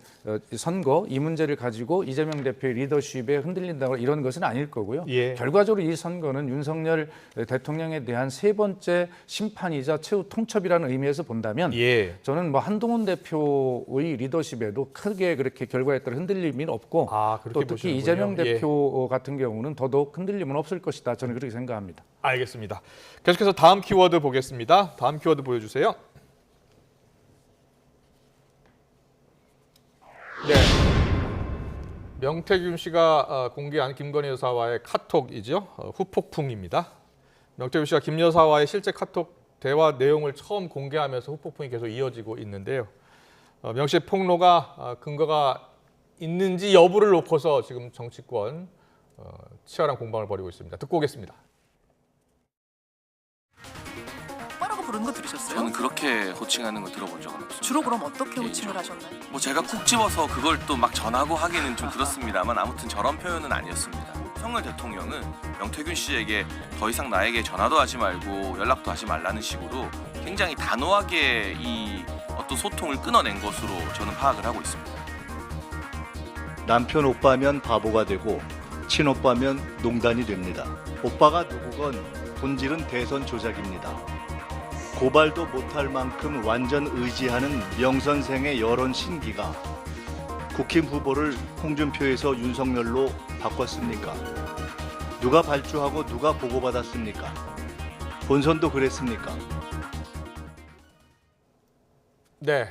선거 이 문제를 가지고 이재명 대표의 리더십에 흔들린다거나 이런 것은 아닐 거고요. 예. 결과적으로 이 선거는 윤석열 대통령에 대한 세 번째 심판이자 최후 통첩이라는 의미에서 본다면 예. 저는 뭐 한동훈 대표의 리더십에도 크게 그렇게 결과에 따라 흔들림이 없고 또 특히 보시는군요. 이재명 예. 대표 같은 경우는 더더욱 흔들림은 없을 것이다. 저는 그렇게 생각합니다. 알겠습니다. 계속해서 다음 키워드 보겠습니다. 다음 키워드 보여주세요. 네, 명태균 씨가 공개한 김건희 여사와의 카톡이죠. 후폭풍입니다. 명태균 씨가 김 여사와의 실제 카톡 대화 내용을 처음 공개하면서 후폭풍이 계속 이어지고 있는데요. 명 씨의 폭로가 근거가 있는지 여부를 놓고서 지금 정치권 치열한 공방을 벌이고 있습니다. 듣고 오겠습니다. 오빠라고 부르는 거 들으셨어요? 저는 그렇게 호칭하는 거 들어본 적은 없어요. 주로 그럼 어떻게 호칭을 하셨나요? 뭐 제가 콕 집어서 그걸 또 막 전하고 하기는 좀 그렇습니다만 아무튼 저런 표현은 아니었습니다. 윤석열 대통령은 명태균 씨에게 더 이상 나에게 전화도 하지 말고 연락도 하지 말라는 식으로 굉장히 단호하게 이 어떤 소통을 끊어낸 것으로 저는 파악을 하고 있습니다. 남편 오빠면 바보가 되고 친오빠면 농단이 됩니다. 오빠가 누구건 본질은 대선 조작입니다. 고발도 못할 만큼 완전 의지하는 명 선생의 여론 신기가 국힘 후보를 홍준표에서 윤석열로 바꿨습니까? 누가 발주하고 누가 보고받았습니까? 본선도 그랬습니까? 네.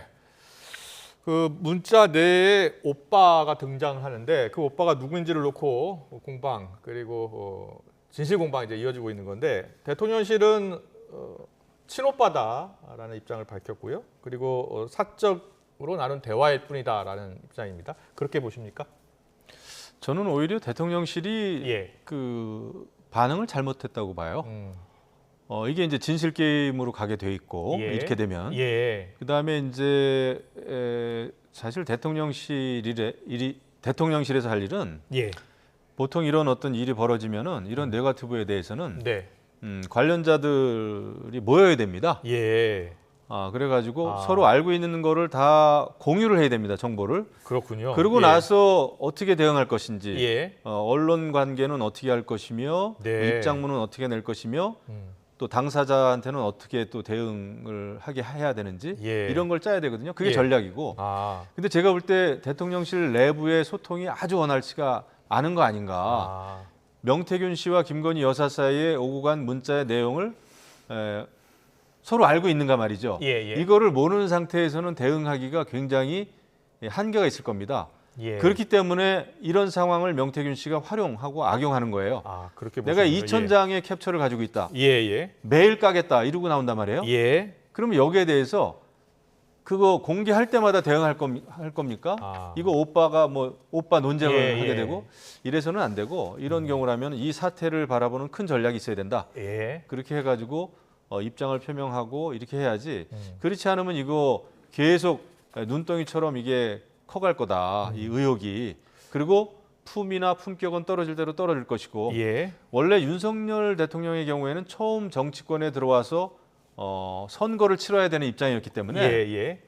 그 문자 내에 오빠가 등장하는데 그 오빠가 누구인지를 놓고 공방 그리고 진실 공방이 이제 이어지고 있는 건데 대통령실은 친오빠다라는 입장을 밝혔고요. 그리고 사적으로 나눈 대화일 뿐이다라는 입장입니다. 그렇게 보십니까? 저는 오히려 대통령실이 그 반응을 잘못했다고 봐요. 이게 이제 진실 게임으로 가게 돼 있고 이렇게 되면 그다음에 이제 사실 대통령실에서 할 일은 보통 이런 어떤 일이 벌어지면은 이런 네거티브에 대해서는 관련자들이 모여야 됩니다. 그래가지고 서로 알고 있는 거를 다 공유를 해야 됩니다. 정보를. 그렇군요. 그러고 나서 어떻게 대응할 것인지, 언론 관계는 어떻게 할 것이며, 입장문은 어떻게 낼 것이며, 또 당사자한테는 어떻게 또 대응을 하게 해야 되는지 이런 걸 짜야 되거든요. 그게 전략이고. 근데 제가 볼 때 대통령실 내부의 소통이 아주 원활치가 않은 거 아닌가. 명태균 씨와 김건희 여사 사이에 오고 간 문자의 내용을 서로 알고 있는가 말이죠. 이거를 모르는 상태에서는 대응하기가 굉장히 한계가 있을 겁니다. 그렇기 때문에 이런 상황을 명태균 씨가 활용하고 악용하는 거예요. 그렇게 내가 2,000장의 캡처를 가지고 있다. 매일 까겠다 이러고 나온단 말이에요. 그러면 여기에 대해서 그거 공개할 때마다 대응할 겁니까? 이거 오빠가 뭐 오빠 논쟁을 하게 되고 이래서는 안 되고 이런 경우라면 이 사태를 바라보는 큰 전략이 있어야 된다. 그렇게 해가지고 입장을 표명하고 이렇게 해야지. 그렇지 않으면 이거 계속 눈덩이처럼 이게 커갈 거다. 이 의혹이. 그리고 품이나 품격은 떨어질 대로 떨어질 것이고 원래 윤석열 대통령의 경우에는 처음 정치권에 들어와서 선거를 치러야 되는 입장이었기 때문에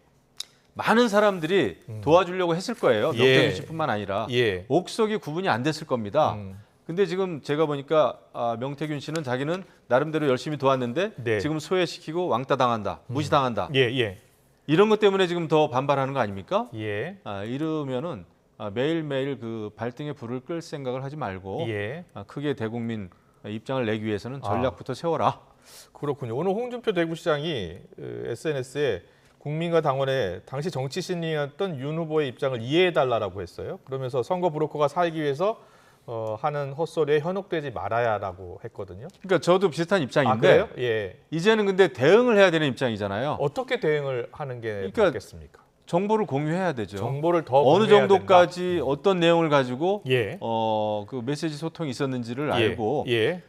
많은 사람들이 도와주려고 했을 거예요. 명태균 씨뿐만 아니라 옥석이 구분이 안 됐을 겁니다. 근데 지금 제가 보니까 명태균 씨는 자기는 나름대로 열심히 도왔는데 지금 소외시키고 왕따 당한다, 무시당한다. 이런 것 때문에 지금 더 반발하는 거 아닙니까? 이러면은 매일매일 그 발등에 불을 끌 생각을 하지 말고 크게 대국민 입장을 내기 위해서는 전략부터 세워라. 그렇군요. 오늘 홍준표 대구시장이 SNS에 국민과 당원의 당시 정치 신인이었던 윤 후보의 입장을 이해해달라고 했어요. 그러면서 선거 브로커가 살기 위해서 하는 헛소리에 현혹되지 말아야라고 했거든요. 그러니까 저도 비슷한 입장인데 아, 그래요? 예. 이제는 근데 대응을 해야 되는 입장이잖아요. 어떻게 대응을 하는 게 그러니까 맞겠습니까? 정보를 공유해야 되죠. 정보를 더 어느 공유해야 정도까지 된다. 어떤 내용을 가지고 예. 그 메시지 소통이 있었는지를 예. 알고 예.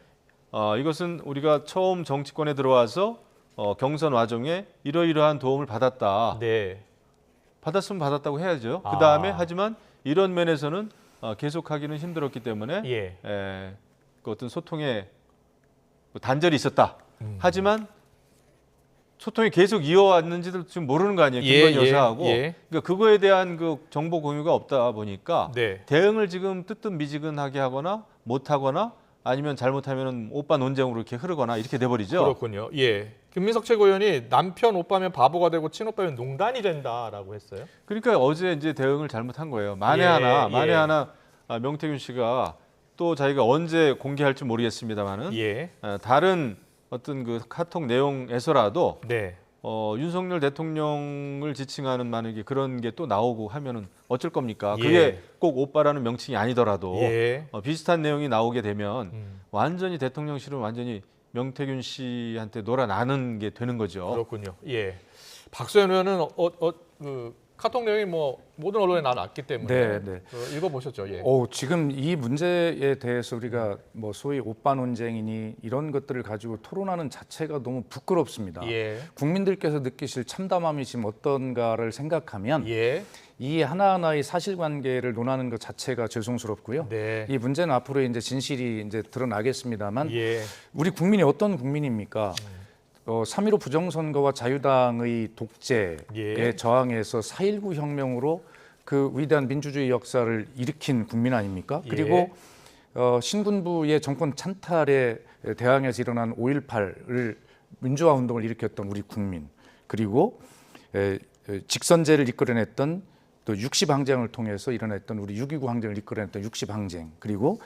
이것은 우리가 처음 정치권에 들어와서 경선 와중에 이러이러한 도움을 받았다. 네. 받았으면 받았다고 해야죠. 그 다음에 하지만 이런 면에서는 계속하기는 힘들었기 때문에 그 어떤 소통에 단절이 있었다. 하지만 소통이 계속 이어왔는지도 지금 모르는 거 아니에요. 김건희 여사하고. 그러니까 그거에 대한 그 정보 공유가 없다 보니까 대응을 지금 뜨뜻미지근하게 하거나 못하거나 아니면 잘못하면 오빠 논쟁으로 이렇게 흐르거나 이렇게 돼버리죠. 그렇군요. 예. 김민석 최고위원이 남편 오빠면 바보가 되고 친오빠면 농단이 된다라고 했어요. 그러니까 어제 이제 대응을 잘못한 거예요. 만에 하나 명태균 씨가 또 자기가 언제 공개할지 모르겠습니다만은 다른 어떤 그 카톡 내용에서라도 윤석열 대통령을 지칭하는 만약에 그런 게 또 나오고 하면은 어쩔 겁니까? 그게 꼭 오빠라는 명칭이 아니더라도 비슷한 내용이 나오게 되면 완전히 대통령실은 완전히 명태균 씨한테 놀아나는 게 되는 거죠. 그렇군요. 예. 박수현 의원은 그 카톡 내용이 뭐 모든 언론에 나왔기 때문에 읽어보셨죠? 예. 지금 이 문제에 대해서 우리가 뭐 소위 오빠 논쟁이니 이런 것들을 가지고 토론하는 자체가 너무 부끄럽습니다. 국민들께서 느끼실 참담함이 지금 어떤가를 생각하면 이 하나하나의 사실관계를 논하는 것 자체가 죄송스럽고요. 이 문제는 앞으로 이제 진실이 이제 드러나겠습니다만 우리 국민이 어떤 국민입니까? 3.15 부정선거와 자유당의 독재에 저항해서 4.19 혁명으로 그 위대한 민주주의 역사를 일으킨 국민 아닙니까? 그리고 신군부의 정권 찬탈에 대항해서 일어난 5.18을 민주화 운동을 일으켰던 우리 국민, 그리고 직선제를 이끌어냈던 또 60항쟁을 통해서 일어났던 우리 6.29 항쟁을 이끌어냈던 60항쟁, 그리고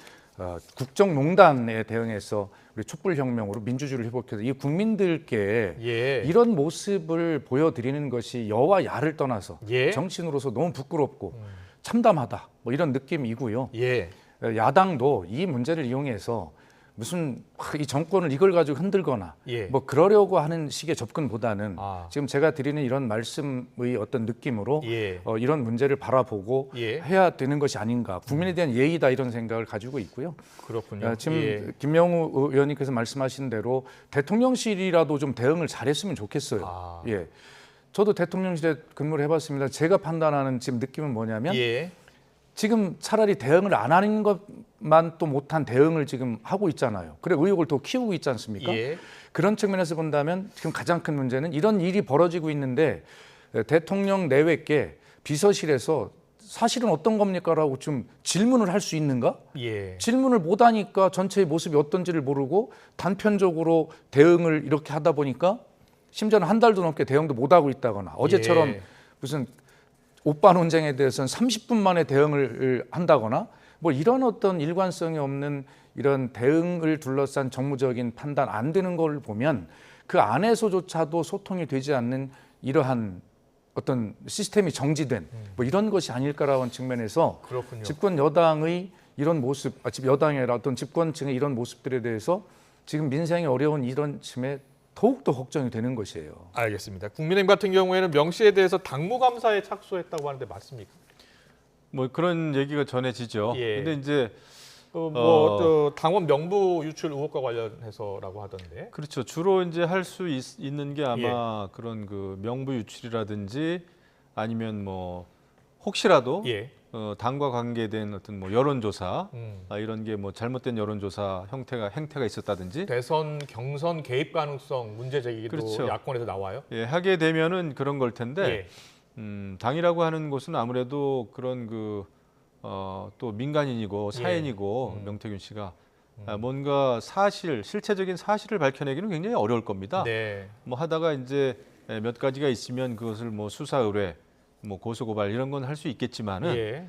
국정농단에 대응해서 우리 촛불혁명으로 민주주의를 회복해서 이 국민들께 이런 모습을 보여드리는 것이 여와 야를 떠나서 정치인으로서 너무 부끄럽고 참담하다 뭐 이런 느낌이고요. 야당도 이 문제를 이용해서 무슨 이 정권을 이걸 가지고 흔들거나 뭐 그러려고 하는 식의 접근보다는 지금 제가 드리는 이런 말씀의 어떤 느낌으로 이런 문제를 바라보고 해야 되는 것이 아닌가, 국민에 대한 예의다 이런 생각을 가지고 있고요. 그렇군요. 지금 김명우 의원님께서 말씀하신 대로 대통령실이라도 좀 대응을 잘했으면 좋겠어요. 저도 대통령실에 근무를 해봤습니다. 제가 판단하는 지금 느낌은 뭐냐면 지금 차라리 대응을 안 하는 것만 또 못한 대응을 지금 하고 있잖아요. 그래 의혹을 더 키우고 있지 않습니까? 그런 측면에서 본다면 지금 가장 큰 문제는 이런 일이 벌어지고 있는데 대통령 내외께 비서실에서 사실은 어떤 겁니까? 라고 좀 질문을 할 수 있는가? 질문을 못하니까 전체의 모습이 어떤지를 모르고 단편적으로 대응을 이렇게 하다 보니까 심지어는 한 달도 넘게 대응도 못하고 있다거나 어제처럼 무슨 오빠 논쟁에 대해서는 30분 만에 대응을 한다거나 뭐 이런 어떤 일관성이 없는 이런 대응을 둘러싼 정무적인 판단 안 되는 걸 보면 그 안에서조차도 소통이 되지 않는 이러한 어떤 시스템이 정지된 뭐 이런 것이 아닐까라는 측면에서 집권 여당의 이런 모습, 여당의 어떤 집권층의 이런 모습들에 대해서 지금 민생이 어려운 이런 쯤에 더욱더 걱정이 되는 것이에요. 알겠습니다. 국민의힘 같은 경우에는 명 씨에 대해서 당무감사에 착수했다고 하는데 맞습니까? 뭐 그런 얘기가 전해지죠. 근데 이제 당원 명부 유출 의혹과 관련해서라고 하던데. 그렇죠. 주로 이제 할 수 있는 게 아마 그런 그 명부 유출이라든지 아니면 뭐 혹시라도 당과 관계된 어떤 뭐 여론조사 이런 게 뭐 잘못된 여론조사 행태가 있었다든지 대선 경선 개입 가능성 문제 제기도 야권에서 나와요. 하게 되면은 그런 걸 텐데 당이라고 하는 곳은 아무래도 그런 그 또 민간인이고 사연이고 명태균 씨가 뭔가 실체적인 사실을 밝혀내기는 굉장히 어려울 겁니다. 뭐 하다가 이제 몇 가지가 있으면 그것을 뭐 수사 의뢰, 뭐 고소 고발 이런 건 할 수 있겠지만은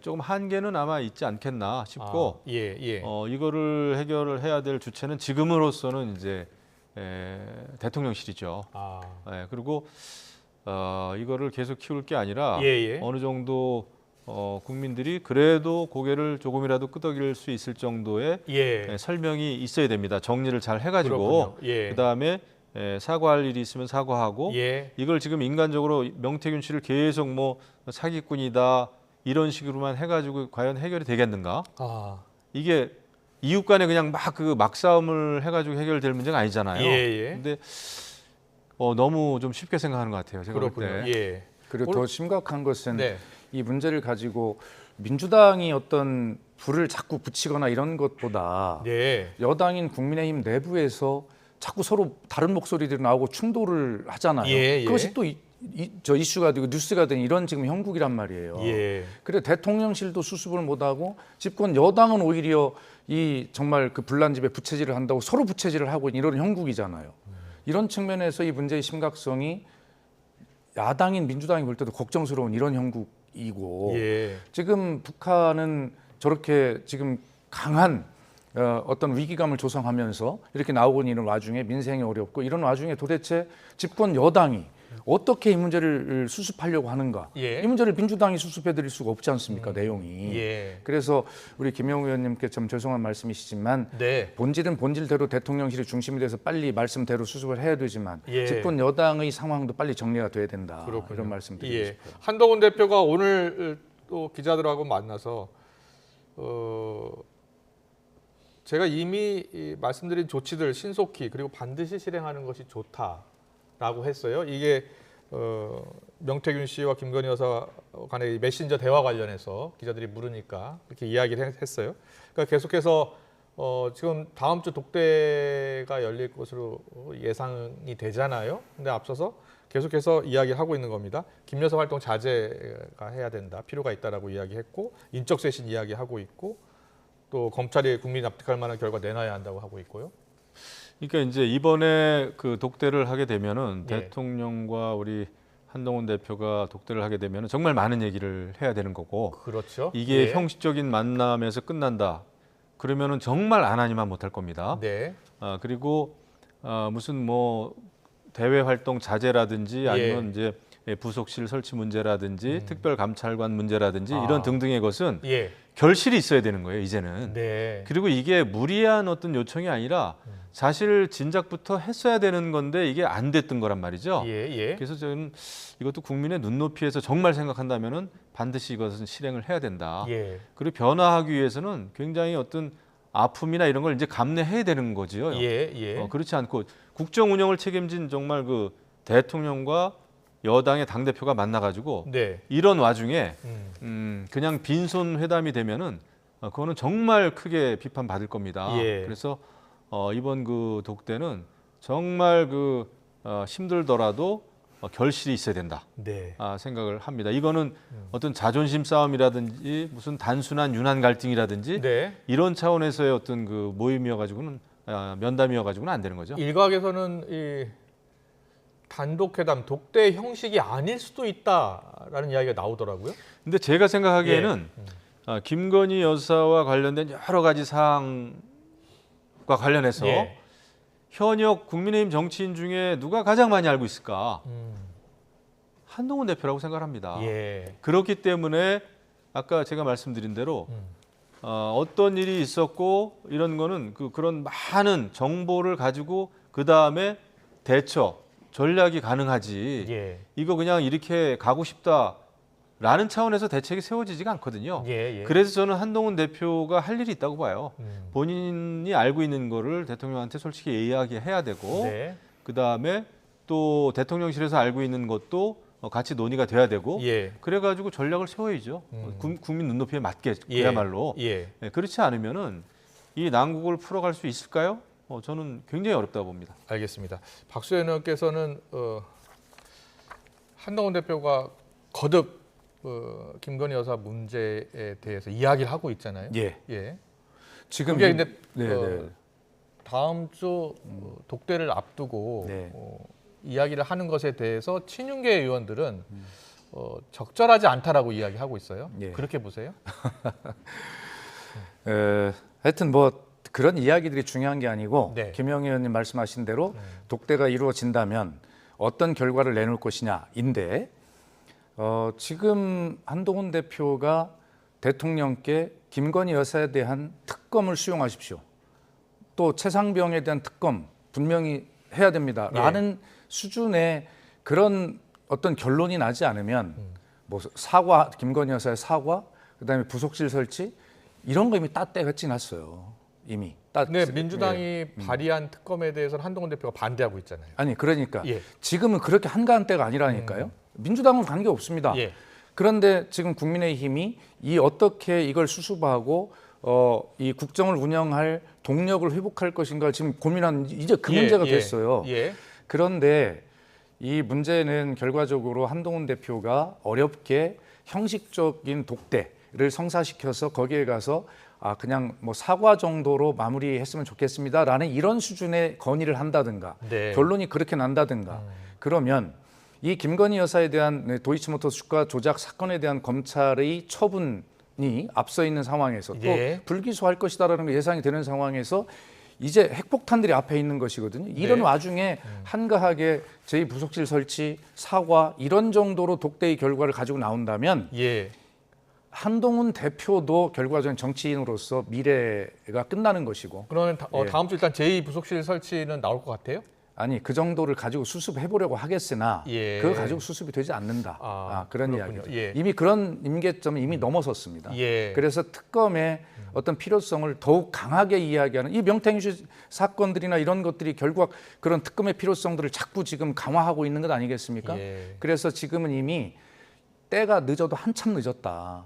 조금 한계는 아마 있지 않겠나 싶고 이거를 해결을 해야 될 주체는 지금으로서는 이제 대통령실이죠. 그리고 이거를 계속 키울 게 아니라 어느 정도 국민들이 그래도 고개를 조금이라도 끄덕일 수 있을 정도의 설명이 있어야 됩니다. 정리를 잘 해가지고 그다음에 사과할 일이 있으면 사과하고 이걸 지금 인간적으로 명태균 씨를 계속 뭐 사기꾼이다 이런 식으로만 해가지고 과연 해결이 되겠는가? 이게 이웃 간에 그냥 막 그 막싸움을 해가지고 해결될 문제가 아니잖아요. 근데 너무 좀 쉽게 생각하는 것 같아요. 제가 볼 때. 그리고 더 심각한 것은 이 문제를 가지고 민주당이 어떤 불을 자꾸 붙이거나 이런 것보다 여당인 국민의힘 내부에서 자꾸 서로 다른 목소리들이 나오고 충돌을 하잖아요. 그것이 또 저 이슈가 되고 뉴스가 된 이런 지금 형국이란 말이에요. 그래 대통령실도 수습을 못하고 집권 여당은 오히려 이 정말 그 분란집에 부채질을 한다고 서로 부채질을 하고 있는 이런 형국이잖아요. 이런 측면에서 이 문제의 심각성이 야당인 민주당이 볼 때도 걱정스러운 이런 형국이고 지금 북한은 저렇게 지금 강한 어떤 위기감을 조성하면서 이렇게 나오고 있는 와중에 민생이 어렵고 이런 와중에 도대체 집권 여당이 어떻게 이 문제를 수습하려고 하는가? 이 문제를 민주당이 수습해드릴 수가 없지 않습니까? 내용이. 그래서 우리 김영우 의원님께 좀 죄송한 말씀이시지만 본질은 본질대로 대통령실이 중심이 돼서 빨리 말씀대로 수습을 해야 되지만 집권 여당의 상황도 빨리 정리가 돼야 된다. 이런 말씀 드리고 싶어요. 한동훈 대표가 오늘 또 기자들하고 만나서 제가 이미 말씀드린 조치들 신속히 그리고 반드시 실행하는 것이 좋다라고 했어요. 이게 명태균 씨와 김건희 여사 간의 메신저 대화 관련해서 기자들이 물으니까 그렇게 이야기를 했어요. 그러니까 계속해서 지금 다음 주 독대가 열릴 것으로 예상이 되잖아요. 근데 앞서서 계속해서 이야기를 하고 있는 겁니다. 김 여사 활동 자제가 해야 된다, 필요가 있다라고 이야기했고 인적 쇄신 이야기하고 있고 또 검찰이 국민이 납득할 만한 결과 내놔야 한다고 하고 있고요. 그러니까 이제 이번에 그 독대를 하게 되면은 대통령과 우리 한동훈 대표가 독대를 하게 되면은 정말 많은 얘기를 해야 되는 거고. 그렇죠. 이게 형식적인 만남에서 끝난다. 그러면은 정말 안 하니만 못할 겁니다. 그리고 무슨 뭐 대외 활동 자제라든지 아니면 이제 부속실 설치 문제라든지 특별감찰관 문제라든지 이런 등등의 것은 결실이 있어야 되는 거예요, 이제는. 그리고 이게 무리한 어떤 요청이 아니라 사실 진작부터 했어야 되는 건데 이게 안 됐던 거란 말이죠. 그래서 저는 이것도 국민의 눈높이에서 정말 생각한다면은 반드시 이것은 실행을 해야 된다. 그리고 변화하기 위해서는 굉장히 어떤 아픔이나 이런 걸 이제 감내해야 되는 거지요. 그렇지 않고 국정 운영을 책임진 정말 그 대통령과 여당의 당대표가 만나가지고 이런 와중에 그냥 빈손 회담이 되면은 그거는 정말 크게 비판받을 겁니다. 그래서 이번 그 독대는 정말 그 힘들더라도 결실이 있어야 된다 생각을 합니다. 이거는 어떤 자존심 싸움이라든지 무슨 단순한 유난 갈등이라든지 이런 차원에서의 어떤 그 모임이어가지고는 면담이어가지고는 안 되는 거죠. 일각에서는 이 단독회담, 독대 형식이 아닐 수도 있다라는 이야기가 나오더라고요. 근데 제가 생각하기에는 김건희 여사와 관련된 여러 가지 사항과 관련해서 현역 국민의힘 정치인 중에 누가 가장 많이 알고 있을까? 한동훈 대표라고 생각합니다. 그렇기 때문에 아까 제가 말씀드린 대로 어떤 일이 있었고 이런 거는 그런 많은 정보를 가지고 그 다음에 대처, 전략이 가능하지. 이거 그냥 이렇게 가고 싶다라는 차원에서 대책이 세워지지가 않거든요. 그래서 저는 한동훈 대표가 할 일이 있다고 봐요. 본인이 알고 있는 거를 대통령한테 솔직히 이야기해야 되고 그다음에 또 대통령실에서 알고 있는 것도 같이 논의가 돼야 되고 그래가지고 전략을 세워야죠. 국민 눈높이에 맞게 그야말로. 그렇지 않으면은 이 난국을 풀어갈 수 있을까요? 저는 굉장히 어렵다고 봅니다. 알겠습니다. 박수현 의원께서는 한동훈 대표가 거듭 김건희 여사 문제에 대해서 이야기를 하고 있잖아요. 지금 그게 근데 다음 주 독대를 앞두고 이야기를 하는 것에 대해서 친윤계 의원들은 적절하지 않다라고 이야기하고 있어요. 예. 그렇게 보세요? 하여튼 뭐 그런 이야기들이 중요한 게 아니고 네. 김영희 의원님 말씀하신 대로 독대가 이루어진다면 어떤 결과를 내놓을 것이냐인데 지금 한동훈 대표가 대통령께 김건희 여사에 대한 특검을 수용하십시오. 또 최상병에 대한 특검 분명히 해야 됩니다라는 수준의 그런 어떤 결론이 나지 않으면 뭐 사과, 김건희 여사의 사과, 그다음에 부속실 설치 이런 거 이미 때가 지났어요. 이미. 네, 민주당이 발의한 특검에 대해서는 한동훈 대표가 반대하고 있잖아요. 아니 그러니까 예. 지금은 그렇게 한가한 때가 아니라니까요. 민주당은 관계 없습니다. 예. 그런데 지금 국민의힘이 어떻게 이걸 수습하고 이 국정을 운영할 동력을 회복할 것인가 지금 고민하는 이제 그 문제가 됐어요. 그런데 이 문제는 결과적으로 한동훈 대표가 어렵게 형식적인 독대를 성사시켜서 거기에 가서 그냥 뭐 사과 정도로 마무리했으면 좋겠습니다라는 이런 수준의 건의를 한다든가 네. 결론이 그렇게 난다든가 그러면 이 김건희 여사에 대한 도이치모터스 주가 조작 사건에 대한 검찰의 처분이 앞서 있는 상황에서 또 불기소할 것이다라는 게 예상이 되는 상황에서 이제 핵폭탄들이 앞에 있는 것이거든요. 이런 와중에 한가하게 제2부속실 설치, 사과 이런 정도로 독대의 결과를 가지고 나온다면 한동훈 대표도 결과적인 정치인으로서 미래가 끝나는 것이고. 그러면 다음 주 일단 제2부속실 설치는 나올 것 같아요? 아니 그 정도를 가지고 수습해 보려고 하겠으나 그거 가지고 수습이 되지 않는다. 그런 이야기죠. 이미 그런 임계점이 이미 넘어섰습니다. 그래서 특검의 어떤 필요성을 더욱 강하게 이야기하는 이 명태균 사건들이나 이런 것들이 결국 그런 특검의 필요성들을 자꾸 지금 강화하고 있는 것 아니겠습니까? 그래서 지금은 이미 때가 늦어도 한참 늦었다.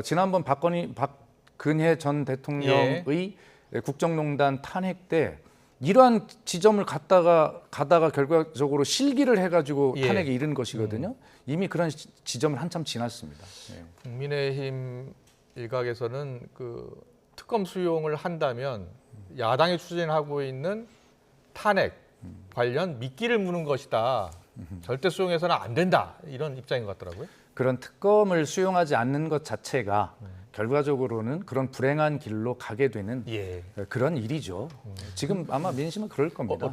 지난번 박근혜 전 대통령의 국정농단 탄핵 때 이러한 지점을 가다가 결과적으로 실기를 해가지고 탄핵에 이른 것이거든요. 이미 그런 지점을 한참 지났습니다. 국민의힘 일각에서는 그 특검 수용을 한다면 야당이 추진하고 있는 탄핵 관련 미끼를 무는 것이다. 절대 수용해서는 안 된다. 이런 입장인 것 같더라고요. 그런 특검을 수용하지 않는 것 자체가 결과적으로는 그런 불행한 길로 가게 되는 그런 일이죠. 지금 아마 민심은 그럴 겁니다.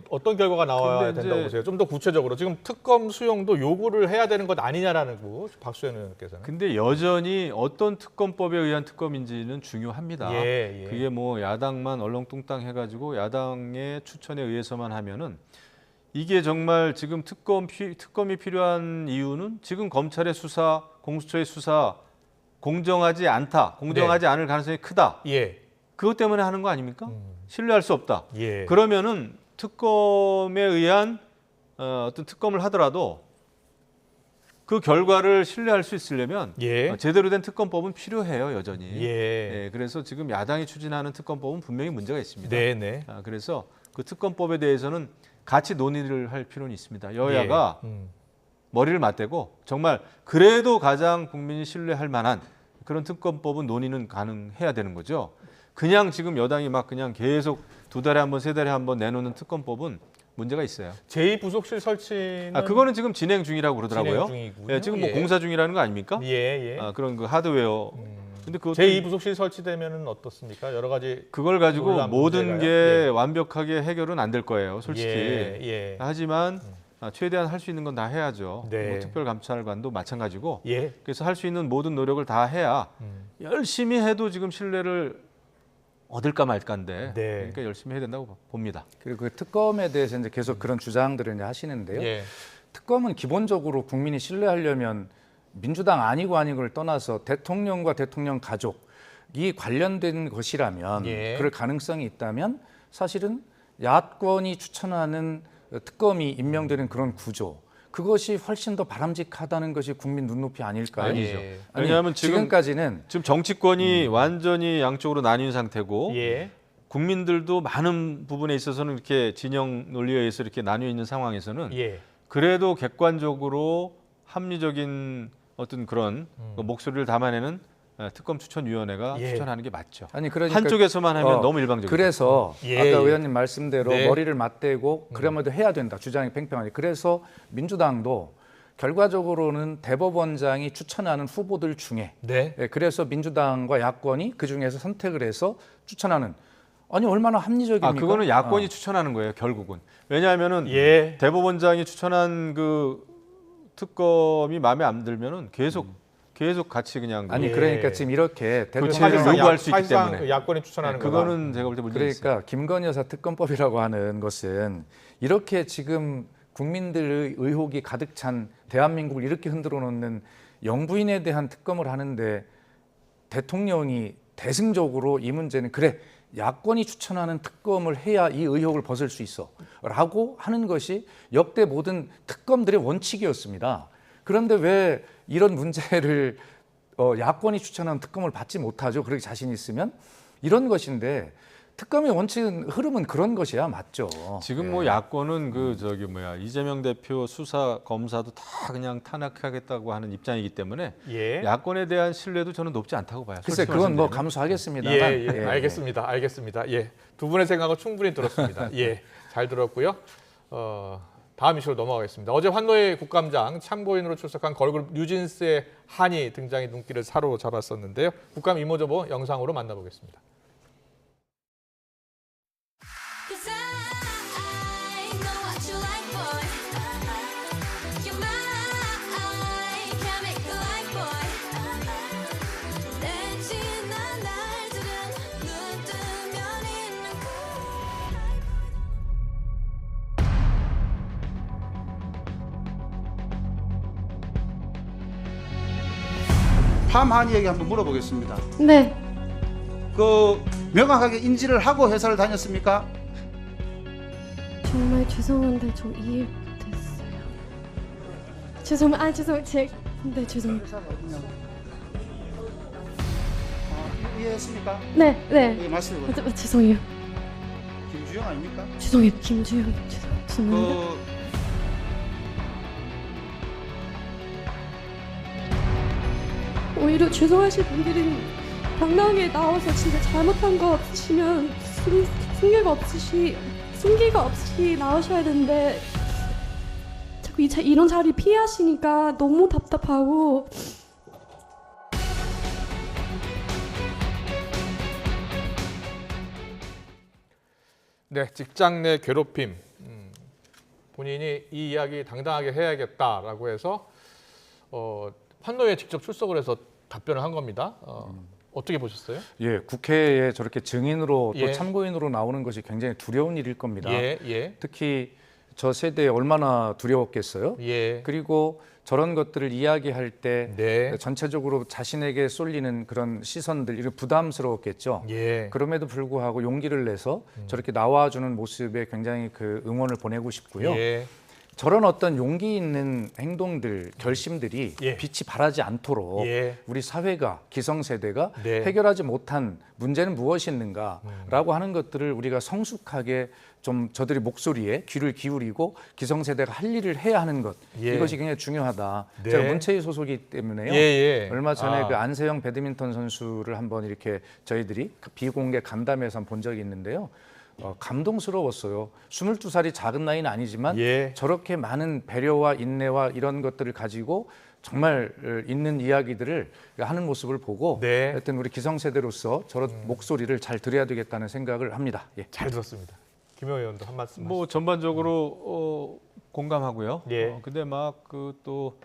어떤 결과가 나와야 된다고 보세요? 좀 더 구체적으로 지금 특검 수용도 요구를 해야 되는 것 아니냐라는 거 박수현 의원께서는. 근데 여전히 어떤 특검법에 의한 특검인지는 중요합니다. 그게 뭐 야당만 얼렁뚱땅 해가지고 야당의 추천에 의해서만 하면은 이게 정말 지금 특검이 필요한 이유는 지금 검찰의 수사, 공수처의 수사 공정하지 않다, 공정하지 않을 가능성이 크다. 그것 때문에 하는 거 아닙니까? 신뢰할 수 없다. 그러면은 특검에 의한 어떤 특검을 하더라도 그 결과를 신뢰할 수 있으려면 제대로 된 특검법은 필요해요, 여전히. 그래서 지금 야당이 추진하는 특검법은 분명히 문제가 있습니다. 그래서 그 특검법에 대해서는 같이 논의를 할 필요는 있습니다. 여야가 머리를 맞대고 정말 그래도 가장 국민이 신뢰할 만한 그런 특검법은 논의는 가능해야 되는 거죠. 그냥 지금 여당이 막 그냥 계속 2달에 한 번, 3달에 한 번 내놓는 특검법은 문제가 있어요. 제2부속실 설치는 그거는 지금 진행 중이라고 그러더라고요. 지금 뭐 공사 중이라는 거 아닙니까? 그런 그 하드웨어. 근데 그 제2부속실 설치되면은 어떻습니까? 여러 가지 그걸 가지고 모든 게 완벽하게 해결은 안 될 거예요, 솔직히. 하지만 최대한 할 수 있는 건 다 해야죠. 뭐 특별감찰관도 마찬가지고. 그래서 할 수 있는 모든 노력을 다 해야 열심히 해도 지금 신뢰를 얻을까 말까인데 그러니까 열심히 해야 된다고 봅니다. 그리고 그 특검에 대해서 이제 계속 그런 주장들을 이제 하시는데요. 특검은 기본적으로 국민이 신뢰하려면 민주당 아니고를 떠나서 대통령과 대통령 가족이 관련된 것이라면 그럴 가능성이 있다면 사실은 야권이 추천하는 특검이 임명되는 그런 구조 그것이 훨씬 더 바람직하다는 것이 국민 눈높이 아닐까요? 아니죠. 왜냐하면 지금까지는 지금 정치권이 완전히 양쪽으로 나뉜 상태고 국민들도 많은 부분에 있어서는 이렇게 진영 논리에 의해서 이렇게 나뉘어 있는 상황에서는 그래도 객관적으로 합리적인 어떤 그런 목소리를 담아내는 특검 추천위원회가 추천하는 게 맞죠. 아니 그러니까 한쪽에서만 하면 너무 일방적이죠. 그래서 아까 의원님 말씀대로 머리를 맞대고 그래야만 해야 된다. 주장이 팽팽하니. 그래서 민주당도 결과적으로는 대법원장이 추천하는 후보들 중에 네. 그래서 민주당과 야권이 그중에서 선택을 해서 추천하는 아니 얼마나 합리적입니까? 그거는 야권이 추천하는 거예요, 결국은. 왜냐하면은 예. 대법원장이 추천한 그 특검이 마음에 안 들면은 계속 같이 그냥 아니 그러니까 지금 이렇게 교체를 요구할 수 있기 때문에 그 야권이 추천하는 그거는 제가 볼 때 문제 있어요. 그러니까 김건희 여사 특검법이라고 하는 것은 이렇게 지금 국민들의 의혹이 가득 찬 대한민국을 이렇게 흔들어 놓는 영부인에 대한 특검을 하는데 대통령이 대승적으로 이 문제는 그래 야권이 추천하는 특검을 해야 이 의혹을 벗을 수 있어 라고 하는 것이 역대 모든 특검들의 원칙이었습니다. 그런데 왜 이런 문제를 야권이 추천한 특검을 받지 못하죠? 그렇게 자신 있으면 이런 것인데 특검의 원칙은 흐름은 그런 것이야 맞죠. 지금 뭐 야권은 이재명 대표 수사 검사도 다 그냥 탄핵하겠다고 하는 입장이기 때문에 야권에 대한 신뢰도 저는 높지 않다고 봐요. 글쎄 그건 뭐 감수하겠습니다만. 알겠습니다. 예, 두 분의 생각은 충분히 들었습니다. 예, 잘 들었고요. 다음 이슈로 넘어가겠습니다. 어제 환노회 국감장 참고인으로 출석한 걸그룹 뉴진스의 한이 등장이 눈길을 사로잡았었는데요. 국감 이모저모 영상으로 만나보겠습니다. 함한이에게 한번 물어보겠습니다. 네. 명확하게 인지를 하고 회사를 다녔습니까? 정말 죄송한데 저 이해 못했어요. 네 죄송해요. 이해했습니까? 네. 맞습니다. 죄송해요. 김주영 아닙니까? 죄송해요. 김주영 죄송합니다. 오히려 죄송하실 분들은 당당하게 나와서 진짜 잘못한 거 없으시면 숨기가 없이 나오셔야 되는데 자꾸 이런 자리 피하시니까 너무 답답하고 네, 직장 내 괴롭힘. 본인이 이 이야기 당당하게 해야겠다라고 해서 환노회에 직접 출석을 해서 답변을 한 겁니다. 어떻게 보셨어요? 예, 국회에 저렇게 증인으로 또 참고인으로 나오는 것이 굉장히 두려운 일일 겁니다. 특히 저 세대에 얼마나 두려웠겠어요. 그리고 저런 것들을 이야기할 때 전체적으로 자신에게 쏠리는 그런 시선들 이런 부담스러웠겠죠. 그럼에도 불구하고 용기를 내서 저렇게 나와주는 모습에 굉장히 그 응원을 보내고 싶고요. 저런 어떤 용기 있는 행동들, 결심들이 빛이 발하지 않도록 우리 사회가, 기성세대가 해결하지 못한 문제는 무엇이 있는가라고 하는 것들을 우리가 성숙하게 좀 저들의 목소리에 귀를 기울이고 기성세대가 할 일을 해야 하는 것 이것이 굉장히 중요하다. 제가 문체위 소속이기 때문에요. 얼마 전에 그 안세영 배드민턴 선수를 한번 이렇게 저희들이 비공개 간담회에서 본 적이 있는데요. 감동스러웠어요. 22살이 작은 나이는 아니지만 저렇게 많은 배려와 인내와 이런 것들을 가지고 정말 있는 이야기들을 하는 모습을 보고 하여튼 우리 기성세대로서 저런 목소리를 잘 들어야 되겠다는 생각을 합니다. 잘 들었습니다. 김영호 의원도 한 말씀. 뭐 전반적으로 공감하고요. 근데 막 그 또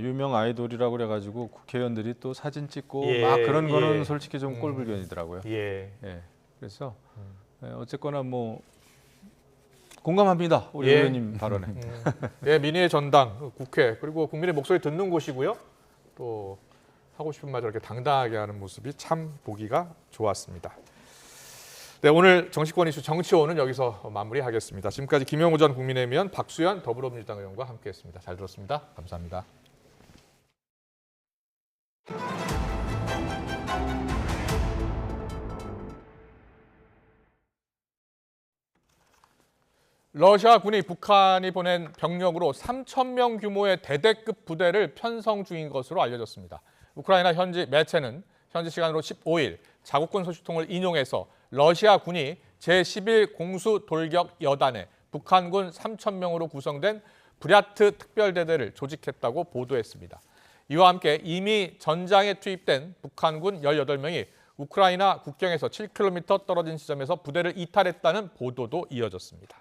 유명 아이돌이라고 그래가지고 국회의원들이 또 사진 찍고 막 그런 거는 솔직히 좀 꼴불견이더라고요. 그래서 어쨌거나 뭐 공감합니다. 우리 의원님 발언에. 민의의 전당, 국회 그리고 국민의 목소리 듣는 곳이고요. 또 하고 싶은 말 저렇게 당당하게 하는 모습이 참 보기가 좋았습니다. 네, 오늘 정치권 이슈 정치원은 여기서 마무리하겠습니다. 지금까지 김영우 전 국민의힘 의원, 박수현 더불어민주당 의원과 함께했습니다. 잘 들었습니다. 감사합니다. 러시아군이 북한이 보낸 병력으로 3,000명 규모의 대대급 부대를 편성 중인 것으로 알려졌습니다. 우크라이나 현지 매체는 현지 시간으로 15일 자국군 소식통을 인용해서 러시아군이 제11 공수 돌격 여단에 북한군 3,000명으로 구성된 브랴트 특별대대를 조직했다고 보도했습니다. 이와 함께 이미 전장에 투입된 북한군 18명이 우크라이나 국경에서 7km 떨어진 지점에서 부대를 이탈했다는 보도도 이어졌습니다.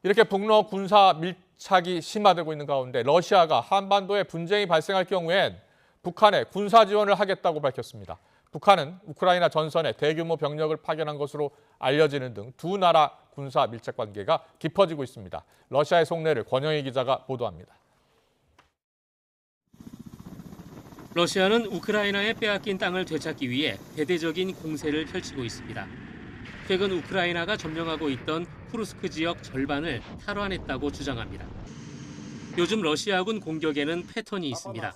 이렇게 북러 군사 밀착이 심화되고 있는 가운데 러시아가 한반도에 분쟁이 발생할 경우엔 북한에 군사 지원을 하겠다고 밝혔습니다. 북한은 우크라이나 전선에 대규모 병력을 파견한 것으로 알려지는 등 두 나라 군사 밀착 관계가 깊어지고 있습니다. 러시아의 속내를 권영희 기자가 보도합니다. 러시아는 우크라이나에 빼앗긴 땅을 되찾기 위해 대대적인 공세를 펼치고 있습니다. 최근 우크라이나가 점령하고 있던 쿠르스크 지역 절반을 탈환했다고 주장합니다. 요즘 러시아군 공격에는 패턴이 있습니다.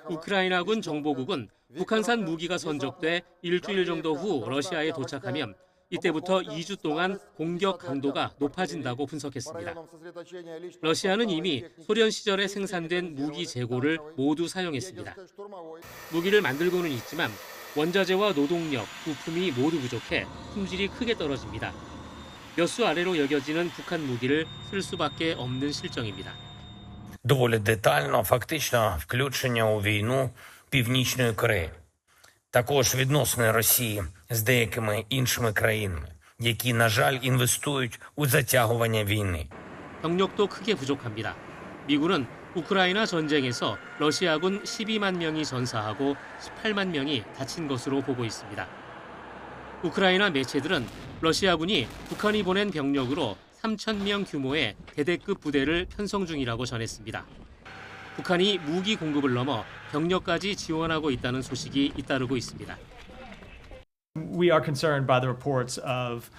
우크라이나군 정보국은 북한산 무기가 선적돼 일주일 정도 후 러시아에 도착하면 이때부터 2주 동안 공격 강도가 높아진다고 분석했습니다. 러시아는 이미 소련 시절에 생산된 무기 재고를 모두 사용했습니다. 무기를 만들고는 있지만 원자재와 노동력, 부품이 모두 부족해 품질이 크게 떨어집니다. 몇 수 아래로 여겨지는 북한 무기를 쓸 수밖에 없는 실정입니다. Доволі детально, фактично, включення у війну Північної Кореї. Також відносини Росії з деякими іншими країнами, які, на жаль, інвестують у затягування війни. 병력도 크게 부족합니다. 미군은 우크라이나 전쟁에서 러시아군 12만 명이 전사하고 18만 명이 다친 것으로 보고 있습니다. 우크라이나 매체들은 러시아군이 북한이 보낸 병력으로 3,000명 규모의 대대급 부대를 편성 중이라고 전했습니다. 북한이 무기 공급을 넘어 병력까지 지원하고 있다는 소식이 잇따르고 있습니다. We are concerned by the reports of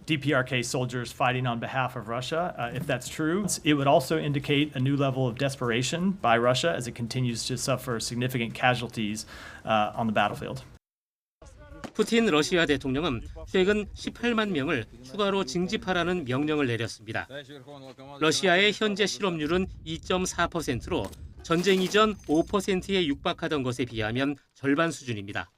DPRK soldiers fighting on behalf of Russia. If that's true, it would also indicate a new level of desperation by Russia as it continues to suffer significant casualties on the battlefield. 푸틴 러시아 대통령은 최근 18만 명을 추가로 징집하라는 명령을 내렸습니다. 러시아의 현재 실업률은 2.4%로 전쟁 이전 5%에 육박하던 것에 비하면 절반 수준입니다.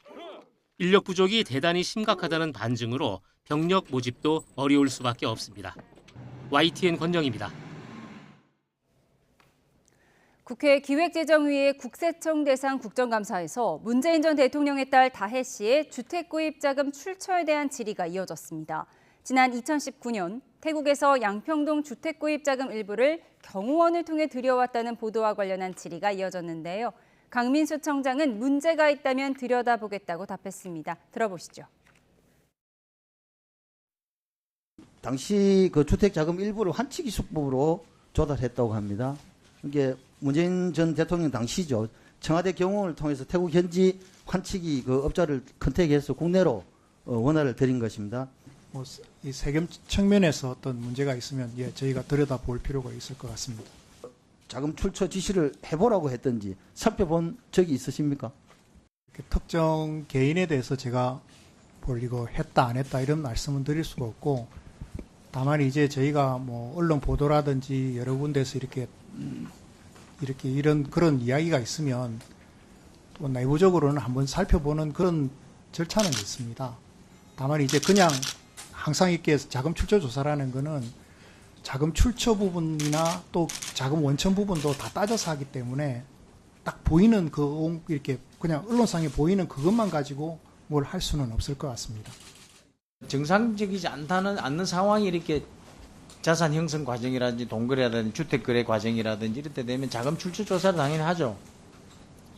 인력 부족이 대단히 심각하다는 반증으로 병력 모집도 어려울 수밖에 없습니다. YTN 권영입니다. 국회 기획재정위의 국세청 대상 국정감사에서 문재인 전 대통령의 딸 다혜 씨의 주택구입자금 출처에 대한 질의가 이어졌습니다. 지난 2019년 태국에서 양평동 주택구입자금 일부를 경호원을 통해 들여왔다는 보도와 관련한 질의가 이어졌는데요. 강민수 청장은 문제가 있다면 들여다보겠다고 답했습니다. 들어보시죠. 당시 그 주택자금 일부를 환치기 수법으로 조달했다고 합니다. 이게 문재인 전 대통령 당시죠. 청와대 경호원을 통해서 태국 현지 환치기 그 업자를 컨택해서 국내로 원화를 드린 것입니다. 이 세금 측면에서 어떤 문제가 있으면 저희가 들여다볼 필요가 있을 것 같습니다. 자금 출처 지시를 해보라고 했던지 살펴본 적이 있으십니까? 특정 개인에 대해서 제가 이거 했다 안 했다 이런 말씀은 드릴 수가 없고, 다만 이제 저희가 뭐 언론 보도라든지 여러 군데서 이렇게 그런 이야기가 있으면 또 내부적으로는 한번 살펴보는 그런 절차는 있습니다. 다만 이제 그냥 항상 이렇게 자금 출처 조사라는 거는 자금 출처 부분이나 또 자금 원천 부분도 다 따져서 하기 때문에 딱 보이는 이렇게 그냥 언론상에 보이는 그것만 가지고 뭘 할 수는 없을 것 같습니다. 정상적이지 않는 상황이 이렇게 자산 형성 과정이라든지 동거래라든지 주택 거래 과정이라든지 이럴 때 되면 자금 출처 조사를 당연히 하죠.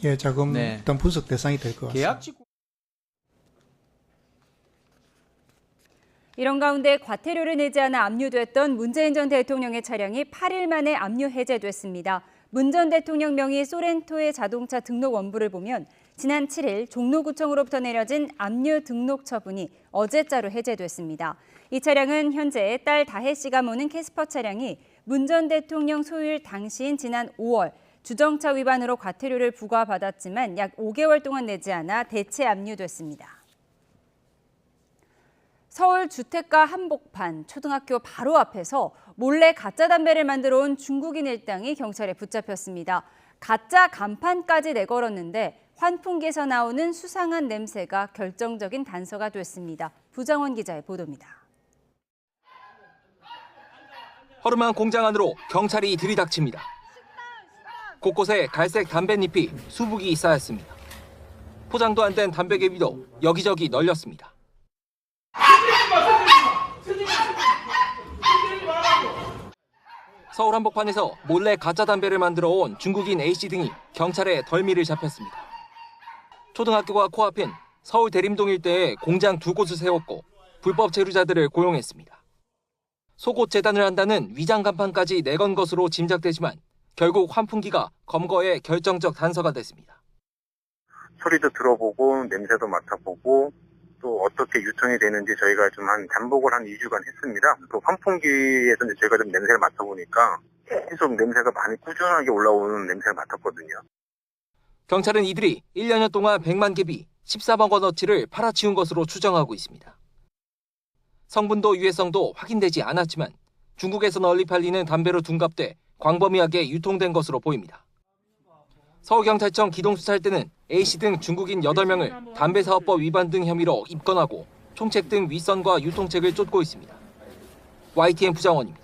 예, 자금 일단 분석 대상이 될 것 같습니다. 이런 가운데 과태료를 내지 않아 압류됐던 문재인 전 대통령의 차량이 8일 만에 압류 해제됐습니다. 문 전 대통령 명의 소렌토의 자동차 등록 원부를 보면 지난 7일 종로구청으로부터 내려진 압류 등록 처분이 어제자로 해제됐습니다. 이 차량은 현재 딸 다혜 씨가 모는 캐스퍼 차량이 문 전 대통령 소유일 당시인 지난 5월 주정차 위반으로 과태료를 부과받았지만 약 5개월 동안 내지 않아 대체 압류됐습니다. 서울 주택가 한복판 초등학교 바로 앞에서 몰래 가짜 담배를 만들어 온 중국인 일당이 경찰에 붙잡혔습니다. 가짜 간판까지 내걸었는데 환풍기에서 나오는 수상한 냄새가 결정적인 단서가 됐습니다. 부정원 기자의 보도입니다. 허름한 공장 안으로 경찰이 들이닥칩니다. 곳곳에 갈색 담뱃잎이 수북이 쌓였습니다. 포장도 안 된 담배 개비도 여기저기 널렸습니다. 서울 한복판에서 몰래 가짜 담배를 만들어 온 중국인 A씨 등이 경찰에 덜미를 잡혔습니다. 초등학교가 코앞인 서울 대림동 일대에 공장 2곳을 세웠고 불법 체류자들을 고용했습니다. 속옷 재단을 한다는 위장 간판까지 내건 것으로 짐작되지만 결국 환풍기가 검거의 결정적 단서가 됐습니다. 소리도 들어보고 냄새도 맡아보고 또 어떻게 유통이 되는지 저희가 좀 잠복을 한 2주간 했습니다. 또 환풍기에서 저희가 좀 냄새를 맡아보니까 계속 냄새가 많이 꾸준하게 올라오는 냄새를 맡았거든요. 경찰은 이들이 1년여 동안 100만 개비, 14만 원어치를 팔아치운 것으로 추정하고 있습니다. 성분도 유해성도 확인되지 않았지만 중국에서 널리 팔리는 담배로 둔갑돼 광범위하게 유통된 것으로 보입니다. 서울경찰청 기동수사할 때는 A씨 등 중국인 8명을 담배사업법 위반 등 혐의로 입건하고 총책 등 윗선과 유통책을 쫓고 있습니다. YTN 부장원입니다.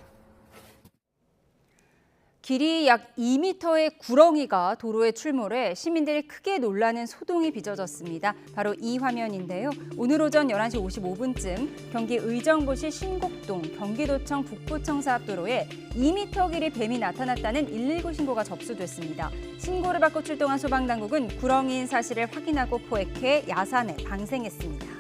길이 약 2m의 구렁이가 도로에 출몰해 시민들이 크게 놀라는 소동이 빚어졌습니다. 바로 이 화면인데요. 오늘 오전 11시 55분쯤 경기 의정부시 신곡동 경기도청 북부청사 앞도로에 2m 길이 뱀이 나타났다는 119 신고가 접수됐습니다. 신고를 받고 출동한 소방당국은 구렁이인 사실을 확인하고 포획해 야산에 방생했습니다.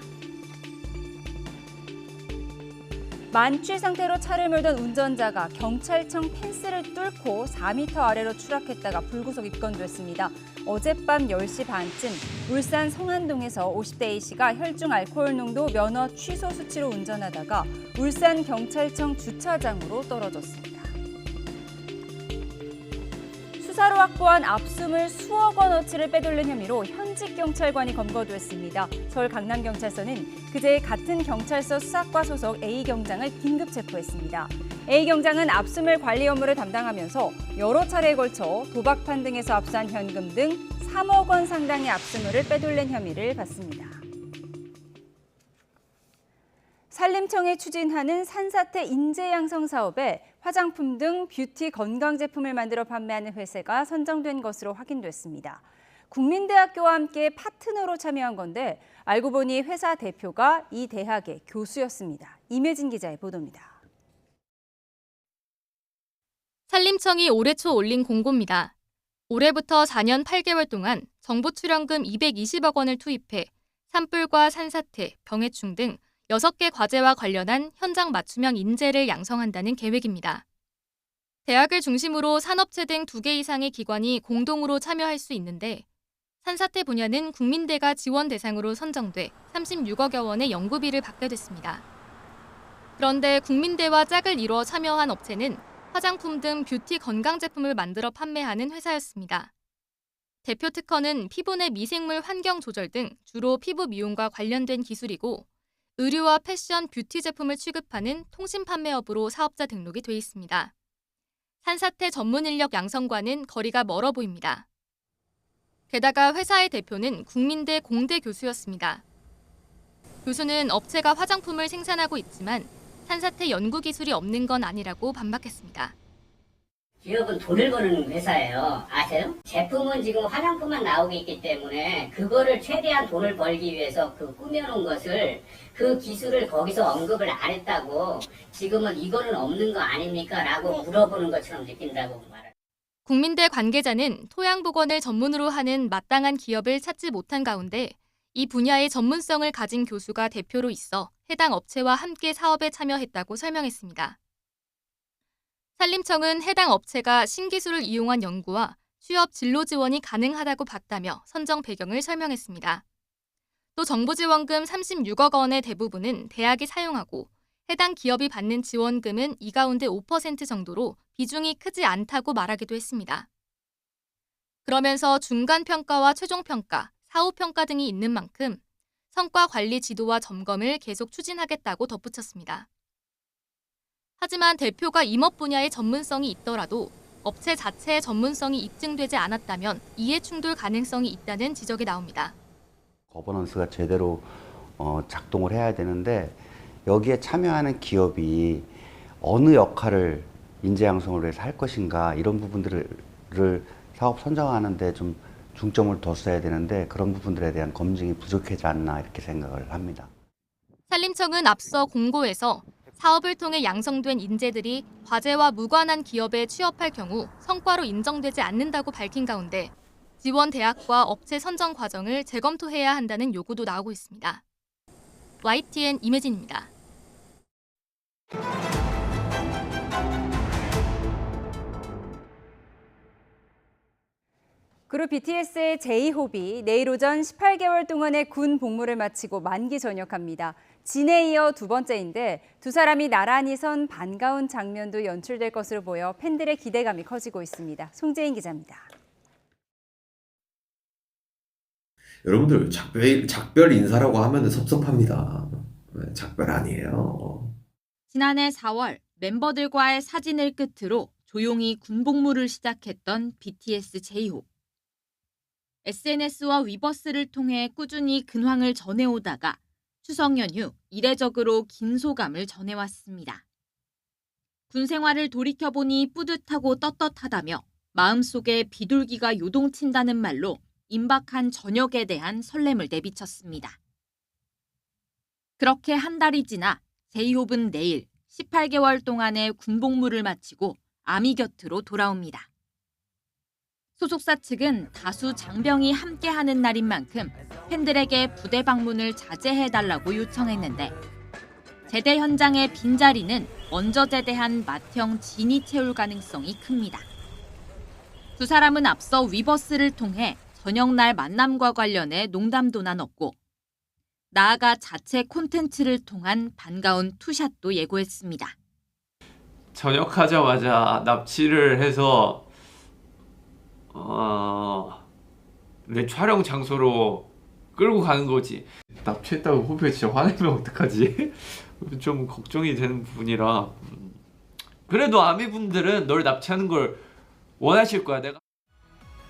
만취 상태로 차를 몰던 운전자가 경찰청 펜스를 뚫고 4m 아래로 추락했다가 불구속 입건됐습니다. 어젯밤 10시 반쯤 울산 성안동에서 50대 A씨가 혈중 알코올 농도 면허 취소 수치로 운전하다가 울산 경찰청 주차장으로 떨어졌습니다. 수사로 확보한 압수물 수억 원어치를 빼돌린 혐의로 현직 경찰관이 검거됐습니다. 서울 강남경찰서는 그제 같은 경찰서 수사과 소속 A 경장을 긴급 체포했습니다. A 경장은 압수물 관리 업무를 담당하면서 여러 차례에 걸쳐 도박판 등에서 압수한 현금 등 3억 원 상당의 압수물을 빼돌린 혐의를 받습니다. 산림청이 추진하는 산사태 인재 양성 사업에 화장품 등 뷰티 건강 제품을 만들어 판매하는 회사가 선정된 것으로 확인됐습니다. 국민대학교와 함께 파트너로 참여한 건데 알고 보니 회사 대표가 이 대학의 교수였습니다. 임혜진 기자의 보도입니다. 산림청이 올해 초 올린 공고입니다. 올해부터 4년 8개월 동안 정부 출연금 220억 원을 투입해 산불과 산사태, 병해충 등 6개 과제와 관련한 현장 맞춤형 인재를 양성한다는 계획입니다. 대학을 중심으로 산업체 등 2개 이상의 기관이 공동으로 참여할 수 있는데 산사태 분야는 국민대가 지원 대상으로 선정돼 36억여 원의 연구비를 받게 됐습니다. 그런데 국민대와 짝을 이루어 참여한 업체는 화장품 등 뷰티 건강 제품을 만들어 판매하는 회사였습니다. 대표 특허는 피부 내 미생물 환경 조절 등 주로 피부 미용과 관련된 기술이고 의류와 패션, 뷰티 제품을 취급하는 통신 판매업으로 사업자 등록이 돼 있습니다. 산사태 전문 인력 양성과는 거리가 멀어 보입니다. 게다가 회사의 대표는 국민대 공대 교수였습니다. 교수는 업체가 화장품을 생산하고 있지만 산사태 연구 기술이 없는 건 아니라고 반박했습니다. 기업은 돈을 버는 회사예요. 아세요? 제품은 지금 화장품만 나오고 있기 때문에 그거를 최대한 돈을 벌기 위해서 그 꾸며놓은 것을 그 기술을 거기서 언급을 안 했다고 지금은 이거는 없는 거 아닙니까? 라고 물어보는 것처럼 느낀다고 말해요. 국민대 관계자는 토양보건을 전문으로 하는 마땅한 기업을 찾지 못한 가운데 이 분야의 전문성을 가진 교수가 대표로 있어 해당 업체와 함께 사업에 참여했다고 설명했습니다. 산림청은 해당 업체가 신기술을 이용한 연구와 취업 진로 지원이 가능하다고 봤다며 선정 배경을 설명했습니다. 또 정부 지원금 36억 원의 대부분은 대학이 사용하고 해당 기업이 받는 지원금은 이 가운데 5% 정도로 비중이 크지 않다고 말하기도 했습니다. 그러면서 중간평가와 최종평가, 사후평가 등이 있는 만큼 성과 관리 지도와 점검을 계속 추진하겠다고 덧붙였습니다. 하지만 대표가 임업 분야의 전문성이 있더라도 업체 자체의 전문성이 입증되지 않았다면 이해충돌 가능성이 있다는 지적이 나옵니다. 거버넌스가 제대로 작동을 해야 되는데 여기에 참여하는 기업이 어느 역할을 인재 양성을 위해서 할 것인가 이런 부분들을 사업 선정하는데 좀 중점을 뒀어야 되는데 그런 부분들에 대한 검증이 부족하지 않나 이렇게 생각을 합니다. 산림청은 앞서 공고에서 사업을 통해 양성된 인재들이 과제와 무관한 기업에 취업할 경우 성과로 인정되지 않는다고 밝힌 가운데 지원 대학과 업체 선정 과정을 재검토해야 한다는 요구도 나오고 있습니다. YTN 임혜진입니다. 그룹 BTS의 제이홉이 내일 오전 18개월 동안의 군 복무를 마치고 만기 전역합니다. 진에 이어 두 번째인데 두 사람이 나란히 선 반가운 장면도 연출될 것으로 보여 팬들의 기대감이 커지고 있습니다. 송재인 기자입니다. 여러분들 작별 인사라고 하면 섭섭합니다. 작별 아니에요. 지난해 4월 멤버들과의 사진을 끝으로 조용히 군복무를 시작했던 BTS 제이홉. SNS와 위버스를 통해 꾸준히 근황을 전해오다가 추석 연휴 이례적으로 긴 소감을 전해왔습니다. 군 생활을 돌이켜보니 뿌듯하고 떳떳하다며 마음속에 비둘기가 요동친다는 말로 임박한 저녁에 대한 설렘을 내비쳤습니다. 그렇게 한 달이 지나 제이홉은 내일 18개월 동안의 군복무를 마치고 아미 곁으로 돌아옵니다. 소속사 측은 다수 장병이 함께하는 날인 만큼 팬들에게 부대 방문을 자제해달라고 요청했는데 제대 현장의 빈자리는 먼저 제대한 맏형 진이 채울 가능성이 큽니다. 두 사람은 앞서 위버스를 통해 저녁날 만남과 관련해 농담도 나눴고 나아가 자체 콘텐츠를 통한 반가운 투샷도 예고했습니다. 전역하자마자 납치를 해서 내 촬영 장소로 끌고 가는 거지. 납치했다고 후배가 진짜 화내면 어떡하지? 좀 걱정이 되는 부분이라. 그래도 아미분들은 널 납치하는 걸 원하실 거야. 내가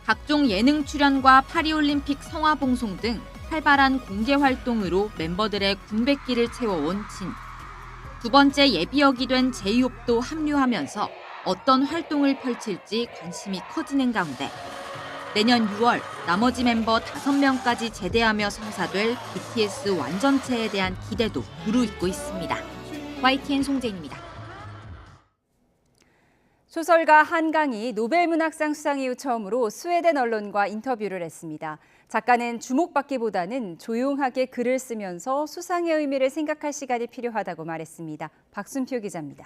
각종 예능 출연과 파리올림픽 성화봉송 등 활발한 공개 활동으로 멤버들의 군백기를 채워온 진. 두 번째 예비역이 된 제이홉도 합류하면서 어떤 활동을 펼칠지 관심이 커지는 가운데 내년 6월 나머지 멤버 5명까지 제대하며 성사될 BTS 완전체에 대한 기대도 무르익고 있습니다. YTN 송재인입니다. 소설가 한강이 노벨문학상 수상 이후 처음으로 스웨덴 언론과 인터뷰를 했습니다. 작가는 주목받기보다는 조용하게 글을 쓰면서 수상의 의미를 생각할 시간이 필요하다고 말했습니다. 박순표 기자입니다.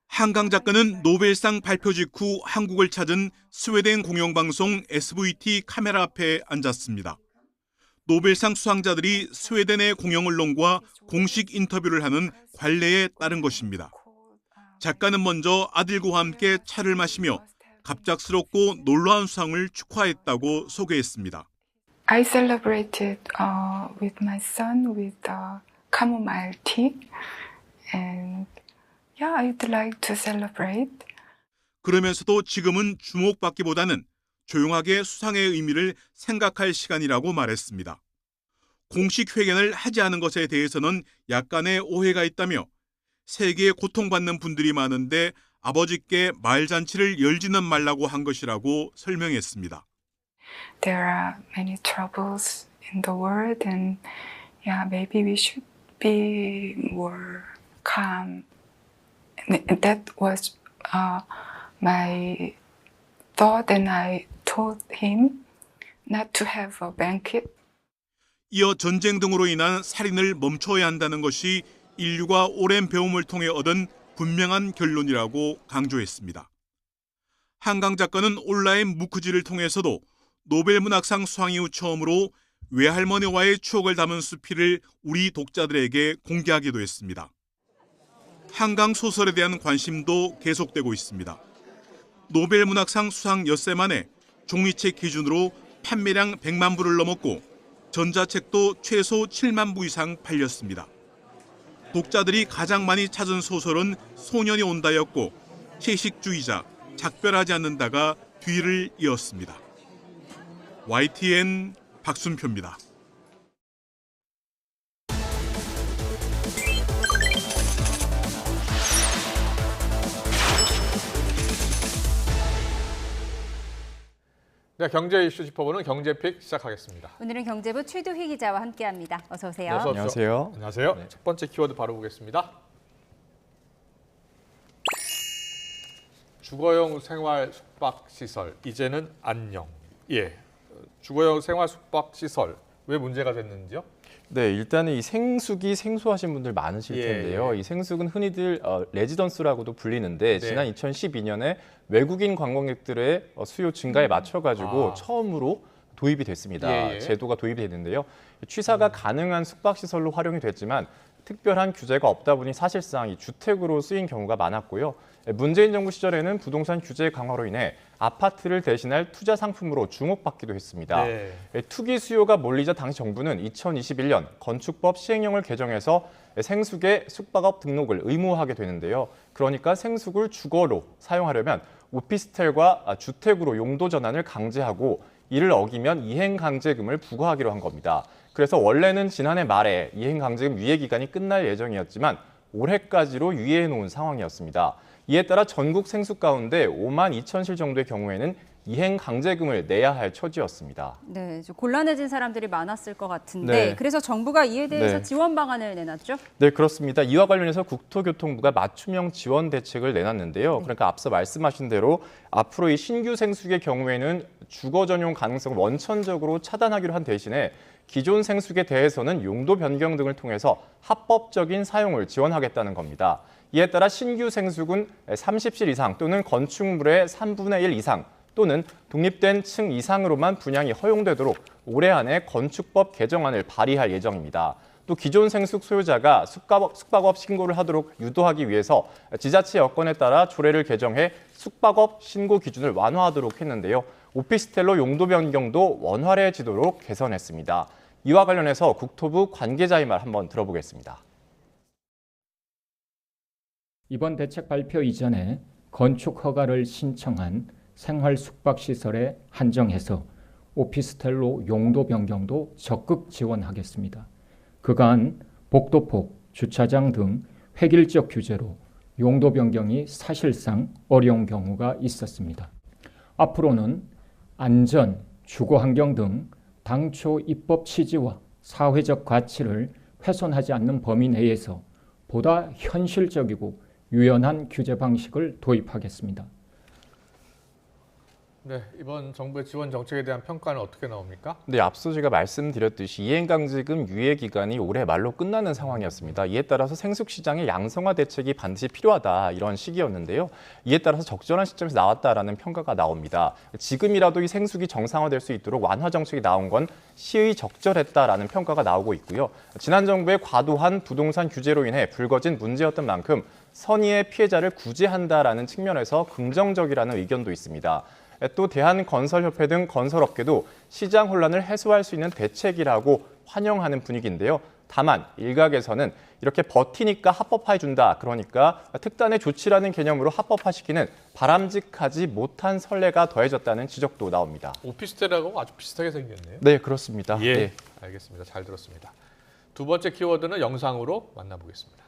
한강 작가는 노벨상 발표 직후 한국을 찾은 스웨덴 공영방송 SVT 카메라 앞에 앉았습니다. 노벨상 수상자들이 스웨덴의 공영 언론과 공식 인터뷰를 하는 관례에 따른 것입니다. 작가는 먼저 아들과 함께 차를 마시며 갑작스럽고 놀라운 수상을 축하했다고 소개했습니다. I celebrated with my son with chamomile tea and yeah, I'd like to celebrate. 그러면서도 지금은 주목받기보다는 조용하게 수상의 의미를 생각할 시간이라고 말했습니다. 공식 회견을 하지 않은 것에 대해서는 약간의 오해가 있다며 세계에 고통받는 분들이 많은데 아버지께 말잔치를 열지는 말라고 한 것이라고 설명했습니다. There are many troubles in the world and yeah, maybe we should be more calm. That was my thought and I told him not to have a banquet. 이어 전쟁 등으로 인한 살인을 멈춰야 한다는 것이 인류가 오랜 배움을 통해 얻은 분명한 결론이라고 강조했습니다. 한강 작가는 온라인 무크지를 통해서도 노벨문학상 수상 이후 처음으로 외할머니와의 추억을 담은 수필을 우리 독자들에게 공개하기도 했습니다. 한강 소설에 대한 관심도 계속되고 있습니다. 노벨문학상 수상 엿새 만에 종이책 기준으로 판매량 100만 부를 넘었고 전자책도 최소 7만 부 이상 팔렸습니다. 독자들이 가장 많이 찾은 소설은 소년이 온다였고 채식주의자, 작별하지 않는다가 뒤를 이었습니다. YTN 박순표입니다. 네, 경제 이슈 짚어보는 경제픽 시작하겠습니다. 오늘은 경제부 최두희 기자와 함께합니다. 어서 오세요. 네, 안녕하세요. 안녕하세요. 첫 번째 키워드 바로 보겠습니다. 주거용 생활 숙박시설 이제는 안녕. 예, 주거용 생활 숙박시설 왜 문제가 됐는지요? 네, 일단은 이 생숙이 생소하신 분들 많으실 텐데요. 이 생숙은 흔히들 레지던스라고도 불리는데 지난 2012년에 외국인 관광객들의 수요 증가에 맞춰가지고 처음으로 도입이 됐습니다. 제도가 도입이 됐는데요. 취사가 가능한 숙박시설로 활용이 됐지만 특별한 규제가 없다 보니 사실상 이 주택으로 쓰인 경우가 많았고요. 문재인 정부 시절에는 부동산 규제 강화로 인해 아파트를 대신할 투자 상품으로 주목받기도 했습니다. 투기 수요가 몰리자 당시 정부는 2021년 건축법 시행령을 개정해서 생숙의 숙박업 등록을 의무화하게 되는데요. 그러니까 생숙을 주거로 사용하려면 오피스텔과 주택으로 용도 전환을 강제하고 이를 어기면 이행강제금을 부과하기로 한 겁니다. 그래서 원래는 지난해 말에 이행강제금 유예 기간이 끝날 예정이었지만 올해까지로 유예해 놓은 상황이었습니다. 이에 따라 전국 생숙 가운데 5만 2천 실 정도의 경우에는 이행 강제금을 내야 할 처지였습니다. 네, 좀 곤란해진 사람들이 많았을 것 같은데 그래서 정부가 이에 대해서 지원 방안을 내놨죠? 네, 그렇습니다. 이와 관련해서 국토교통부가 맞춤형 지원 대책을 내놨는데요. 그러니까 앞서 말씀하신 대로 앞으로 이 신규 생숙의 경우에는 주거 전용 가능성을 원천적으로 차단하기로 한 대신에 기존 생숙에 대해서는 용도 변경 등을 통해서 합법적인 사용을 지원하겠다는 겁니다. 이에 따라 신규 생숙은 30실 이상 또는 건축물의 3분의 1 이상 또는 독립된 층 이상으로만 분양이 허용되도록 올해 안에 건축법 개정안을 발의할 예정입니다. 또 기존 생숙 소유자가 숙박업 신고를 하도록 유도하기 위해서 지자체 여건에 따라 조례를 개정해 숙박업 신고 기준을 완화하도록 했는데요. 오피스텔로 용도 변경도 원활해지도록 개선했습니다. 이와 관련해서 국토부 관계자의 말 한번 들어보겠습니다. 이번 대책 발표 이전에 건축 허가를 신청한 생활 숙박시설에 한정해서 오피스텔로 용도 변경도 적극 지원하겠습니다. 그간 복도폭, 주차장 등 획일적 규제로 용도 변경이 사실상 어려운 경우가 있었습니다. 앞으로는 안전, 주거 환경 등 당초 입법 취지와 사회적 가치를 훼손하지 않는 범위 내에서 보다 현실적이고 유연한 규제 방식을 도입하겠습니다. 네, 이번 정부의 지원 정책에 대한 평가는 어떻게 나옵니까? 네, 앞서 제가 말씀드렸듯이 이행강제금 유예 기간이 올해 말로 끝나는 상황이었습니다. 이에 따라서 생숙 시장의 양성화 대책이 반드시 필요하다 이런 시기였는데요. 이에 따라서 적절한 시점에서 나왔다라는 평가가 나옵니다. 지금이라도 이 생숙이 정상화될 수 있도록 완화 정책이 나온 건 시의 적절했다라는 평가가 나오고 있고요. 지난 정부의 과도한 부동산 규제로 인해 불거진 문제였던 만큼 선의의 피해자를 구제한다라는 측면에서 긍정적이라는 의견도 있습니다. 또 대한건설협회 등 건설업계도 시장 혼란을 해소할 수 있는 대책이라고 환영하는 분위기인데요. 다만 일각에서는 이렇게 버티니까 합법화해준다. 그러니까 특단의 조치라는 개념으로 합법화시키는 바람직하지 못한 선례가 더해졌다는 지적도 나옵니다. 오피스텔하고 아주 비슷하게 생겼네요. 네, 그렇습니다. 예, 네. 알겠습니다. 잘 들었습니다. 두 번째 키워드는 영상으로 만나보겠습니다.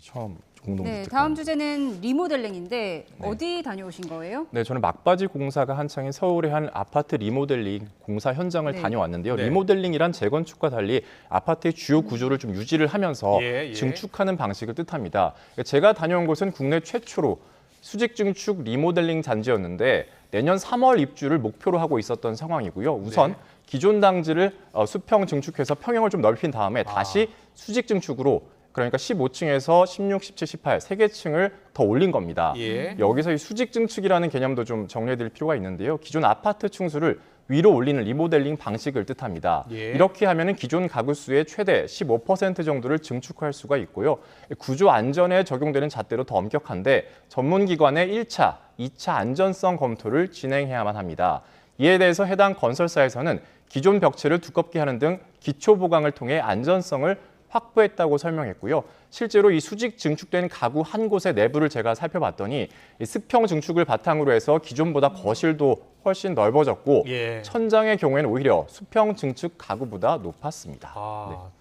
처음 공동. 네, 다음 주제는 리모델링인데 어디 다녀오신 거예요? 네, 저는 막바지 공사가 한창인 서울의 한 아파트 리모델링 공사 현장을 다녀왔는데요. 네. 리모델링이란 재건축과 달리 아파트의 주요 구조를 좀 유지를 하면서 증축하는 방식을 뜻합니다. 제가 다녀온 곳은 국내 최초로 수직 증축 리모델링 잔지였는데 내년 3월 입주를 목표로 하고 있었던 상황이고요. 우선 기존 단지를 수평 증축해서 평형을 좀 넓힌 다음에 다시 수직 증축으로 그러니까 15층에서 16, 17, 18 세 개 층을 더 올린 겁니다. 여기서 이 수직 증축이라는 개념도 좀 정리해드릴 필요가 있는데요. 기존 아파트 층수를 위로 올리는 리모델링 방식을 뜻합니다. 이렇게 하면은 기존 가구 수의 최대 15% 정도를 증축할 수가 있고요. 구조 안전에 적용되는 잣대로 더 엄격한데 전문기관의 1차, 2차 안전성 검토를 진행해야만 합니다. 이에 대해서 해당 건설사에서는 기존 벽체를 두껍게 하는 등 기초 보강을 통해 안전성을 확보했다고 설명했고요. 실제로 이 수직 증축된 가구 한 곳의 내부를 제가 살펴봤더니 이 수평 증축을 바탕으로 해서 기존보다 거실도 훨씬 넓어졌고 예. 천장의 경우에는 오히려 수평 증축 가구보다 높았습니다.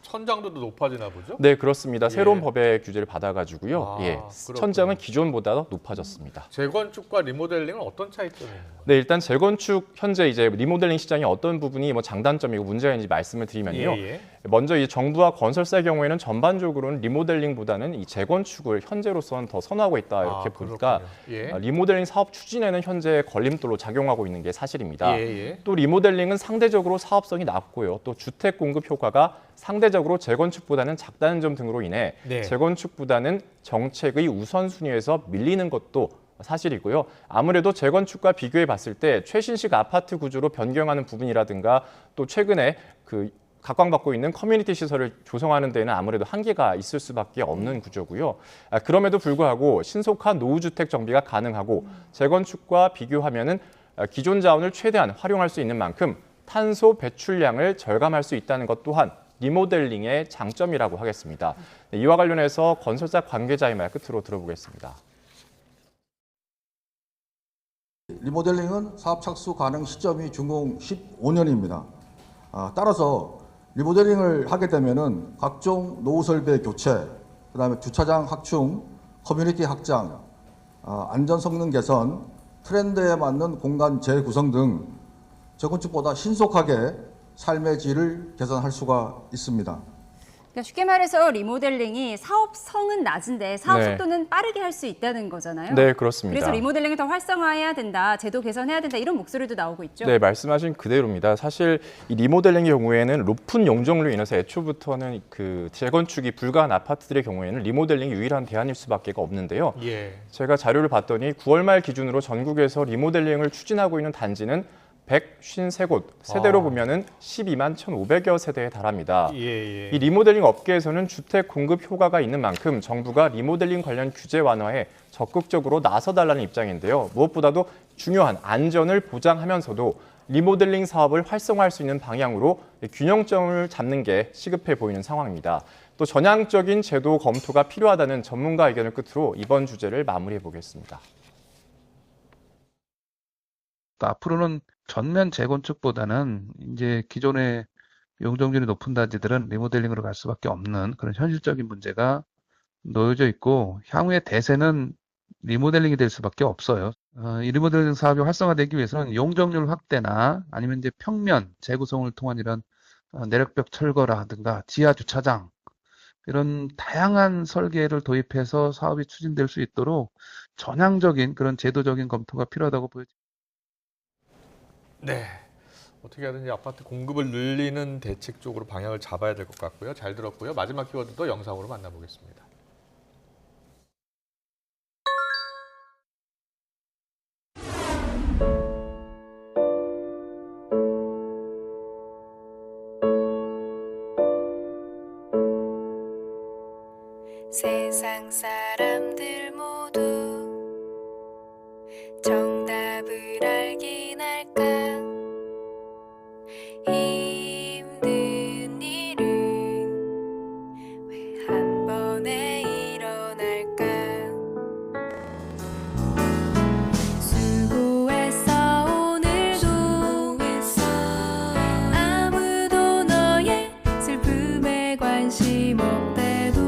천장도 높아지나 보죠? 네, 그렇습니다. 예. 새로운 법의 규제를 받아가지고요. 예, 그렇군요. 천장은 기존보다 높아졌습니다. 재건축과 리모델링은 어떤 차이점이 있나요? 네, 일단 재건축 현재 이제 리모델링 시장이 어떤 부분이 뭐 장단점이고 문제가 있는지 말씀을 드리면요. 예. 먼저 이 정부와 건설사의 경우에는 전반적으로는 리모델링보다는 이 재건축을 현재로서는 더 선호하고 있다 이렇게 보니까 예. 리모델링 사업 추진에는 현재 걸림돌로 작용하고 있는 게 사실입니다. 예. 또 리모델링은 상대적으로 사업성이 낮고요. 또 주택 공급 효과가 상대적으로 재건축보다는 작다는 점 등으로 인해 네. 재건축보다는 정책의 우선순위에서 밀리는 것도 사실이고요. 아무래도 재건축과 비교해 봤을 때 최신식 아파트 구조로 변경하는 부분이라든가 또 최근에 각광받고 있는 커뮤니티 시설을 조성하는 데는 아무래도 한계가 있을 수밖에 없는 구조고요. 그럼에도 불구하고 신속한 노후주택 정비가 가능하고 재건축과 비교하면은 기존 자원을 최대한 활용할 수 있는 만큼 탄소 배출량을 절감할 수 있다는 것 또한 리모델링의 장점이라고 하겠습니다. 이와 관련해서 건설사 관계자의 말 끝으로 들어보겠습니다. 리모델링은 사업 착수 가능 시점이 준공 15년입니다. 따라서 리모델링을 하게 되면은 각종 노후 설비 교체, 그다음에 주차장 확충, 커뮤니티 확장, 안전 성능 개선, 트렌드에 맞는 공간 재구성 등 재건축보다 신속하게 삶의 질을 개선할 수가 있습니다. 그러니까 쉽게 말해서 리모델링이 사업성은 낮은데 사업 네. 속도는 빠르게 할 수 있다는 거잖아요. 네, 그렇습니다. 그래서 리모델링을 더 활성화해야 된다, 제도 개선해야 된다 이런 목소리도 나오고 있죠. 네, 말씀하신 그대로입니다. 사실 이 리모델링의 경우에는 높은 용적률로 인해서 애초부터는 재건축이 불가한 아파트들의 경우에는 리모델링이 유일한 대안일 수밖에 없는데요. 예. 제가 자료를 봤더니 9월 말 기준으로 전국에서 리모델링을 추진하고 있는 단지는 153곳, 세대로 보면은 12만 1,500여 세대에 달합니다. 예. 이 리모델링 업계에서는 주택 공급 효과가 있는 만큼 정부가 리모델링 관련 규제 완화에 적극적으로 나서달라는 입장인데요. 무엇보다도 중요한 안전을 보장하면서도 리모델링 사업을 활성화할 수 있는 방향으로 균형점을 잡는 게 시급해 보이는 상황입니다. 또 전향적인 제도 검토가 필요하다는 전문가 의견을 끝으로 이번 주제를 마무리해 보겠습니다. 앞으로는 전면 재건축보다는 이제 기존의 용적률이 높은 단지들은 리모델링으로 갈 수밖에 없는 그런 현실적인 문제가 놓여져 있고 향후의 대세는 리모델링이 될 수밖에 없어요. 이 리모델링 사업이 활성화되기 위해서는 용적률 확대나 아니면 이제 평면 재구성을 통한 이런 내력벽 철거라든가 지하 주차장 이런 다양한 설계를 도입해서 사업이 추진될 수 있도록 전향적인 그런 제도적인 검토가 필요하다고 보여집니다. 네. 어떻게 하든지 아파트 공급을 늘리는 대책 쪽으로 방향을 잡아야 될 것 같고요. 잘 들었고요. 마지막 키워드도 영상으로 만나보겠습니다. 세상 사람들 모두 정답을 알긴 할까 힘든 일은 왜 한 번에 일어날까 수고했어 오늘도 아무도 너의 슬픔에 관심 없대도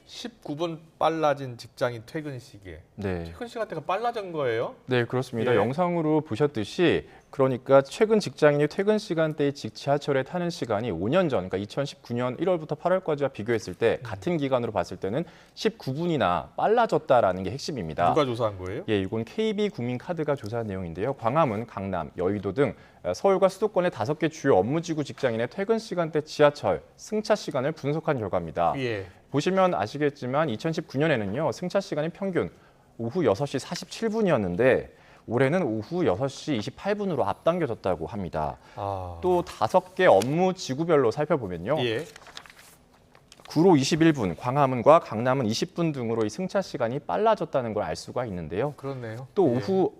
19분 빨라진 직장인 퇴근 시기에 네. 퇴근 시간대가 빨라진 거예요? 네, 그렇습니다. 예. 영상으로 보셨듯이 그러니까 최근 직장인이 퇴근 시간대에 지하철에 타는 시간이 5년 전, 그러니까 2019년 1월부터 8월까지와 비교했을 때 같은 기간으로 봤을 때는 19분이나 빨라졌다라는 게 핵심입니다. 누가 조사한 거예요? 예, 이건 KB국민카드가 조사한 내용인데요. 광화문, 강남, 여의도 등 서울과 수도권의 5개 주요 업무지구 직장인의 퇴근 시간대 지하철 승차 시간을 분석한 결과입니다. 예. 보시면 아시겠지만 2019년에는요. 승차 시간이 평균 오후 6시 47분이었는데 올해는 오후 6시 28분으로 앞당겨졌다고 합니다. 또 5개 업무 지구별로 살펴보면요. 예. 구로 21분, 광화문과 강남은 20분 등으로 이 승차 시간이 빨라졌다는 걸 알 수가 있는데요. 그렇네요. 또 예. 오후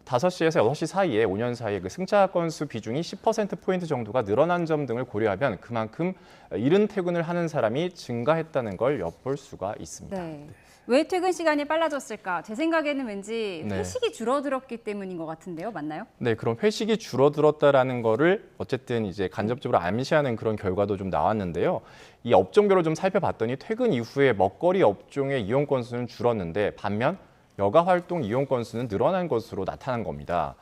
5시에서 6시 사이에 5년 사이에 그 승차 건수 비중이 10%포인트 정도가 늘어난 점 등을 고려하면 그만큼 이른 퇴근을 하는 사람이 증가했다는 걸 엿볼 수가 있습니다. 네. 왜 퇴근 시간이 빨라졌을까? 제 생각에는 왠지 네. 회식이 줄어들었기 때문인 것 같은데요. 맞나요? 네, 그럼 회식이 줄어들었다라는 거를 어쨌든 이제 간접적으로 암시하는 그런 결과도 좀 나왔는데요. 이 업종별로 좀 살펴봤더니 퇴근 이후에 먹거리 업종의 이용 건수는 줄었는데 반면 여가 활동 이용 건수는 늘어난 것으로 나타난 겁니다.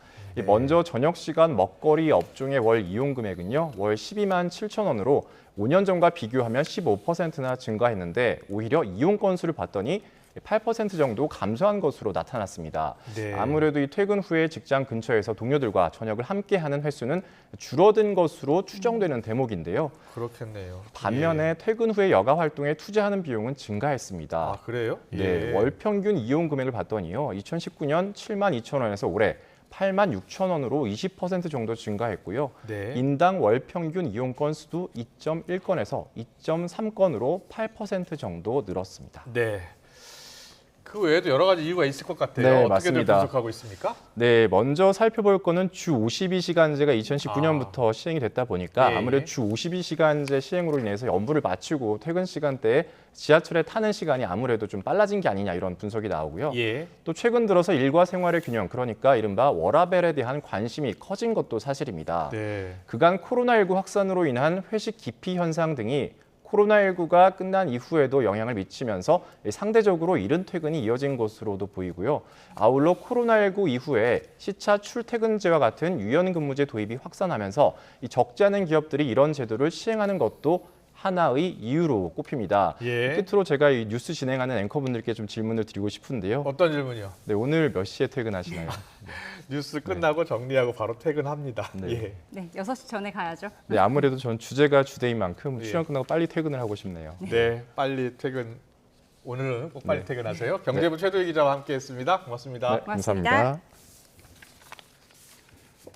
먼저 저녁 시간 먹거리 업종의 월 이용 금액은요. 월 12만 7천 원으로 5년 전과 비교하면 15%나 증가했는데 오히려 이용 건수를 봤더니 8% 정도 감소한 것으로 나타났습니다. 네. 아무래도 이 퇴근 후에 직장 근처에서 동료들과 저녁을 함께하는 횟수는 줄어든 것으로 추정되는 대목인데요. 그렇겠네요. 반면에 퇴근 후에 여가 활동에 투자하는 비용은 증가했습니다. 아, 그래요? 네, 예. 월 평균 이용 금액을 봤더니요. 2019년 7만 2천 원에서 올해 8만 6천 원으로 20% 정도 증가했고요. 네. 인당 월 평균 이용 건수도 2.1건에서 2.3건으로 8% 정도 늘었습니다. 네. 그 외에도 여러 가지 이유가 있을 것 같아요. 네, 어떻게들 맞습니다. 분석하고 있습니까? 네, 먼저 살펴볼 거는 주 52시간제가 2019년부터 시행이 됐다 보니까 예. 아무래도 주 52시간제 시행으로 인해서 업무를 마치고 퇴근 시간대에 지하철에 타는 시간이 아무래도 좀 빨라진 게 아니냐 이런 분석이 나오고요. 예. 또 최근 들어서 일과 생활의 균형, 그러니까 이른바 워라밸에 대한 관심이 커진 것도 사실입니다. 네. 그간 코로나19 확산으로 인한 회식 기피 현상 등이 코로나19가 끝난 이후에도 영향을 미치면서 상대적으로 이른 퇴근이 이어진 것으로도 보이고요. 아울러 코로나19 이후에 시차 출퇴근제와 같은 유연근무제 도입이 확산하면서 이 적지 않은 기업들이 이런 제도를 시행하는 것도 하나의 이유로 꼽힙니다. 예. 끝으로 제가 이 뉴스 진행하는 앵커분들께 좀 질문을 드리고 싶은데요. 어떤 질문이요? 네, 오늘 몇 시에 퇴근하시나요? 뉴스 끝나고 정리하고 바로 퇴근합니다. 네. 예. 네, 6시 전에 가야죠. 네, 아무래도 전 주제가 주제인 만큼 예. 출연 끝나고 빨리 퇴근을 하고 싶네요. 네, 빨리 퇴근. 오늘은 꼭 빨리 네. 퇴근하세요. 경제부 최도희 기자와 함께했습니다. 고맙습니다. 네, 감사합니다.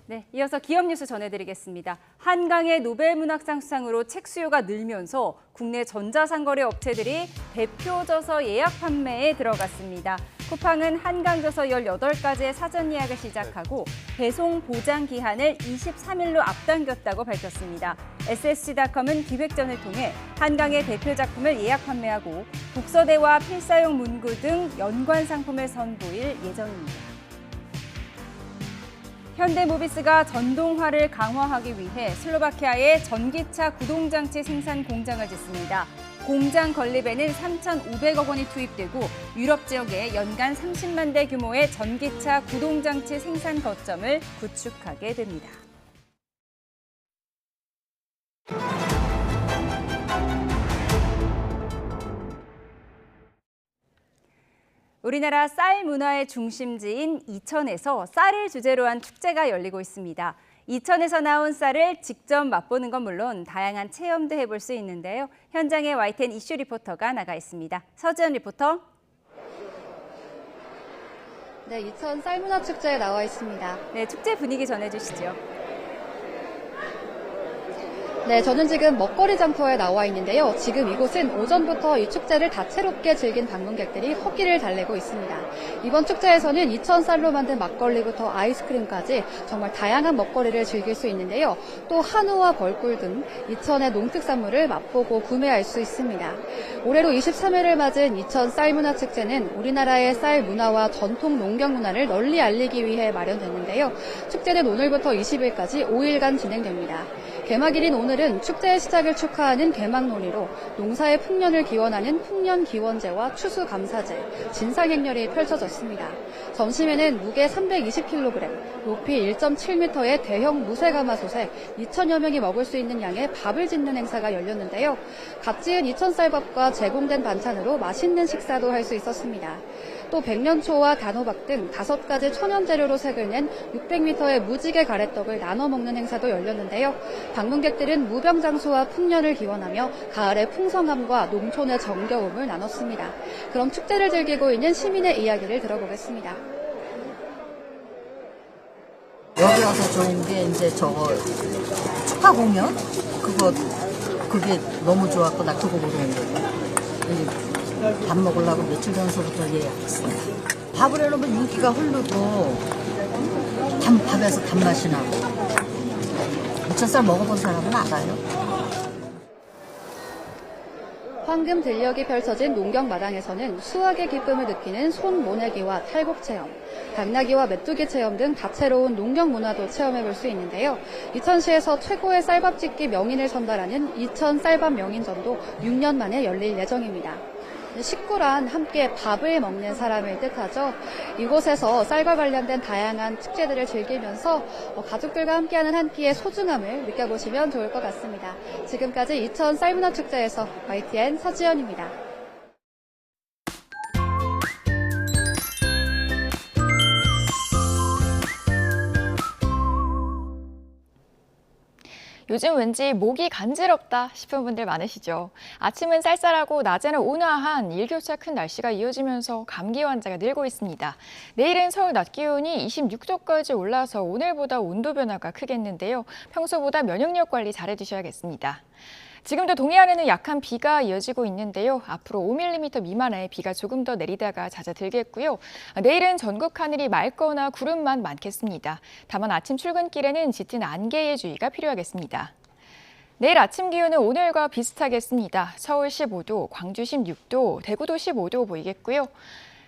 네, 이어서 기업 뉴스 전해드리겠습니다. 한강의 노벨문학상 수상으로 책 수요가 늘면서 국내 전자상거래 업체들이 대표저서 예약 판매에 들어갔습니다. 쿠팡은 한강저서 18가지의 사전 예약을 시작하고 배송 보장 기한을 23일로 앞당겼다고 밝혔습니다. SSC닷컴은 기획전을 통해 한강의 대표 작품을 예약 판매하고 독서대와 필사용 문구 등 연관 상품을 선보일 예정입니다. 현대모비스가 전동화를 강화하기 위해 슬로바키아에 전기차 구동장치 생산 공장을 짓습니다. 공장 건립에는 3,500억 원이 투입되고 유럽 지역에 연간 30만 대 규모의 전기차 구동장치 생산 거점을 구축하게 됩니다. 우리나라 쌀 문화의 중심지인 이천에서 쌀을 주제로 한 축제가 열리고 있습니다. 이천에서 나온 쌀을 직접 맛보는 건 물론 다양한 체험도 해볼 수 있는데요. 현장에 YTN 이슈 리포터가 나가 있습니다. 서지연 리포터. 네, 이천 쌀문화축제에 나와 있습니다. 네, 축제 분위기 전해주시죠. 네, 저는 지금 먹거리 장터에 나와 있는데요. 지금 이곳은 오전부터 이 축제를 다채롭게 즐긴 방문객들이 허기를 달래고 있습니다. 이번 축제에서는 이천 쌀로 만든 막걸리부터 아이스크림까지 정말 다양한 먹거리를 즐길 수 있는데요. 또 한우와 벌꿀 등 이천의 농특산물을 맛보고 구매할 수 있습니다. 올해로 23회를 맞은 이천 쌀문화축제는 우리나라의 쌀 문화와 전통 농경 문화를 널리 알리기 위해 마련됐는데요. 축제는 오늘부터 20일까지 5일간 진행됩니다. 개막일인 오늘은 축제의 시작을 축하하는 개막놀이로 농사의 풍년을 기원하는 풍년기원제와 추수감사제, 진상행렬이 펼쳐졌습니다. 점심에는 무게 320kg, 높이 1.7m의 대형 무쇠가마솥에 2천여 명이 먹을 수 있는 양의 밥을 짓는 행사가 열렸는데요. 갓 지은 이천쌀밥과 제공된 반찬으로 맛있는 식사도 할 수 있었습니다. 또 백년초와 단호박 등 5가지 천연 재료로 색을 낸 600m의 무지개 가래떡을 나눠 먹는 행사도 열렸는데요. 방문객들은 무병장수와 풍년을 기원하며 가을의 풍성함과 농촌의 정겨움을 나눴습니다. 그럼 축제를 즐기고 있는 시민의 이야기를 들어보겠습니다. 여기 와서 좋은 게 이제 저거 축하 공연? 그게 너무 좋았고 나 그거 보러 온 거예요. 밥 먹으려고 며칠 전서부터 예약했어요. 밥을 해놓으면 윤기가 흐르고 밥에서 단맛이 나고. 부채살 먹어본 사람은 알아요. 황금 들녘이 펼쳐진 농경 마당에서는 수확의 기쁨을 느끼는 손 모내기와 탈곡 체험, 당나귀와 메뚜기 체험 등 다채로운 농경 문화도 체험해볼 수 있는데요. 이천시에서 최고의 쌀밥짓기 명인을 선발하는 이천 쌀밥 명인전도 6년 만에 열릴 예정입니다. 식구란 함께 밥을 먹는 사람을 뜻하죠. 이곳에서 쌀과 관련된 다양한 축제들을 즐기면서 가족들과 함께하는 한 끼의 소중함을 느껴보시면 좋을 것 같습니다. 지금까지 이천 쌀문화축제에서 YTN 서지연입니다. 요즘 왠지 목이 간지럽다 싶은 분들 많으시죠? 아침은 쌀쌀하고 낮에는 온화한 일교차 큰 날씨가 이어지면서 감기 환자가 늘고 있습니다. 내일은 서울 낮 기온이 26도까지 올라서 오늘보다 온도 변화가 크겠는데요. 평소보다 면역력 관리 잘해주셔야겠습니다. 지금도 동해안에는 약한 비가 이어지고 있는데요. 앞으로 5mm 미만의 비가 조금 더 내리다가 잦아들겠고요. 내일은 전국 하늘이 맑거나 구름만 많겠습니다. 다만 아침 출근길에는 짙은 안개에 주의가 필요하겠습니다. 내일 아침 기온은 오늘과 비슷하겠습니다. 서울 15도, 광주 16도, 대구도 15도 보이겠고요.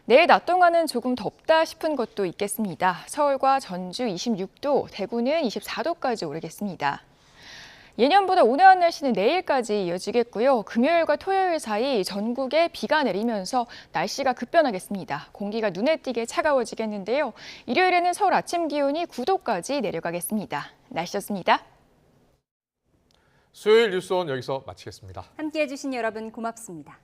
내일 낮 동안은 조금 덥다 싶은 곳도 있겠습니다. 서울과 전주 26도, 대구는 24도까지 오르겠습니다. 예년보다 온화한 날씨는 내일까지 이어지겠고요. 금요일과 토요일 사이 전국에 비가 내리면서 날씨가 급변하겠습니다. 공기가 눈에 띄게 차가워지겠는데요. 일요일에는 서울 아침 기온이 9도까지 내려가겠습니다. 날씨였습니다. 수요일 뉴스온 여기서 마치겠습니다. 함께해 주신 여러분 고맙습니다.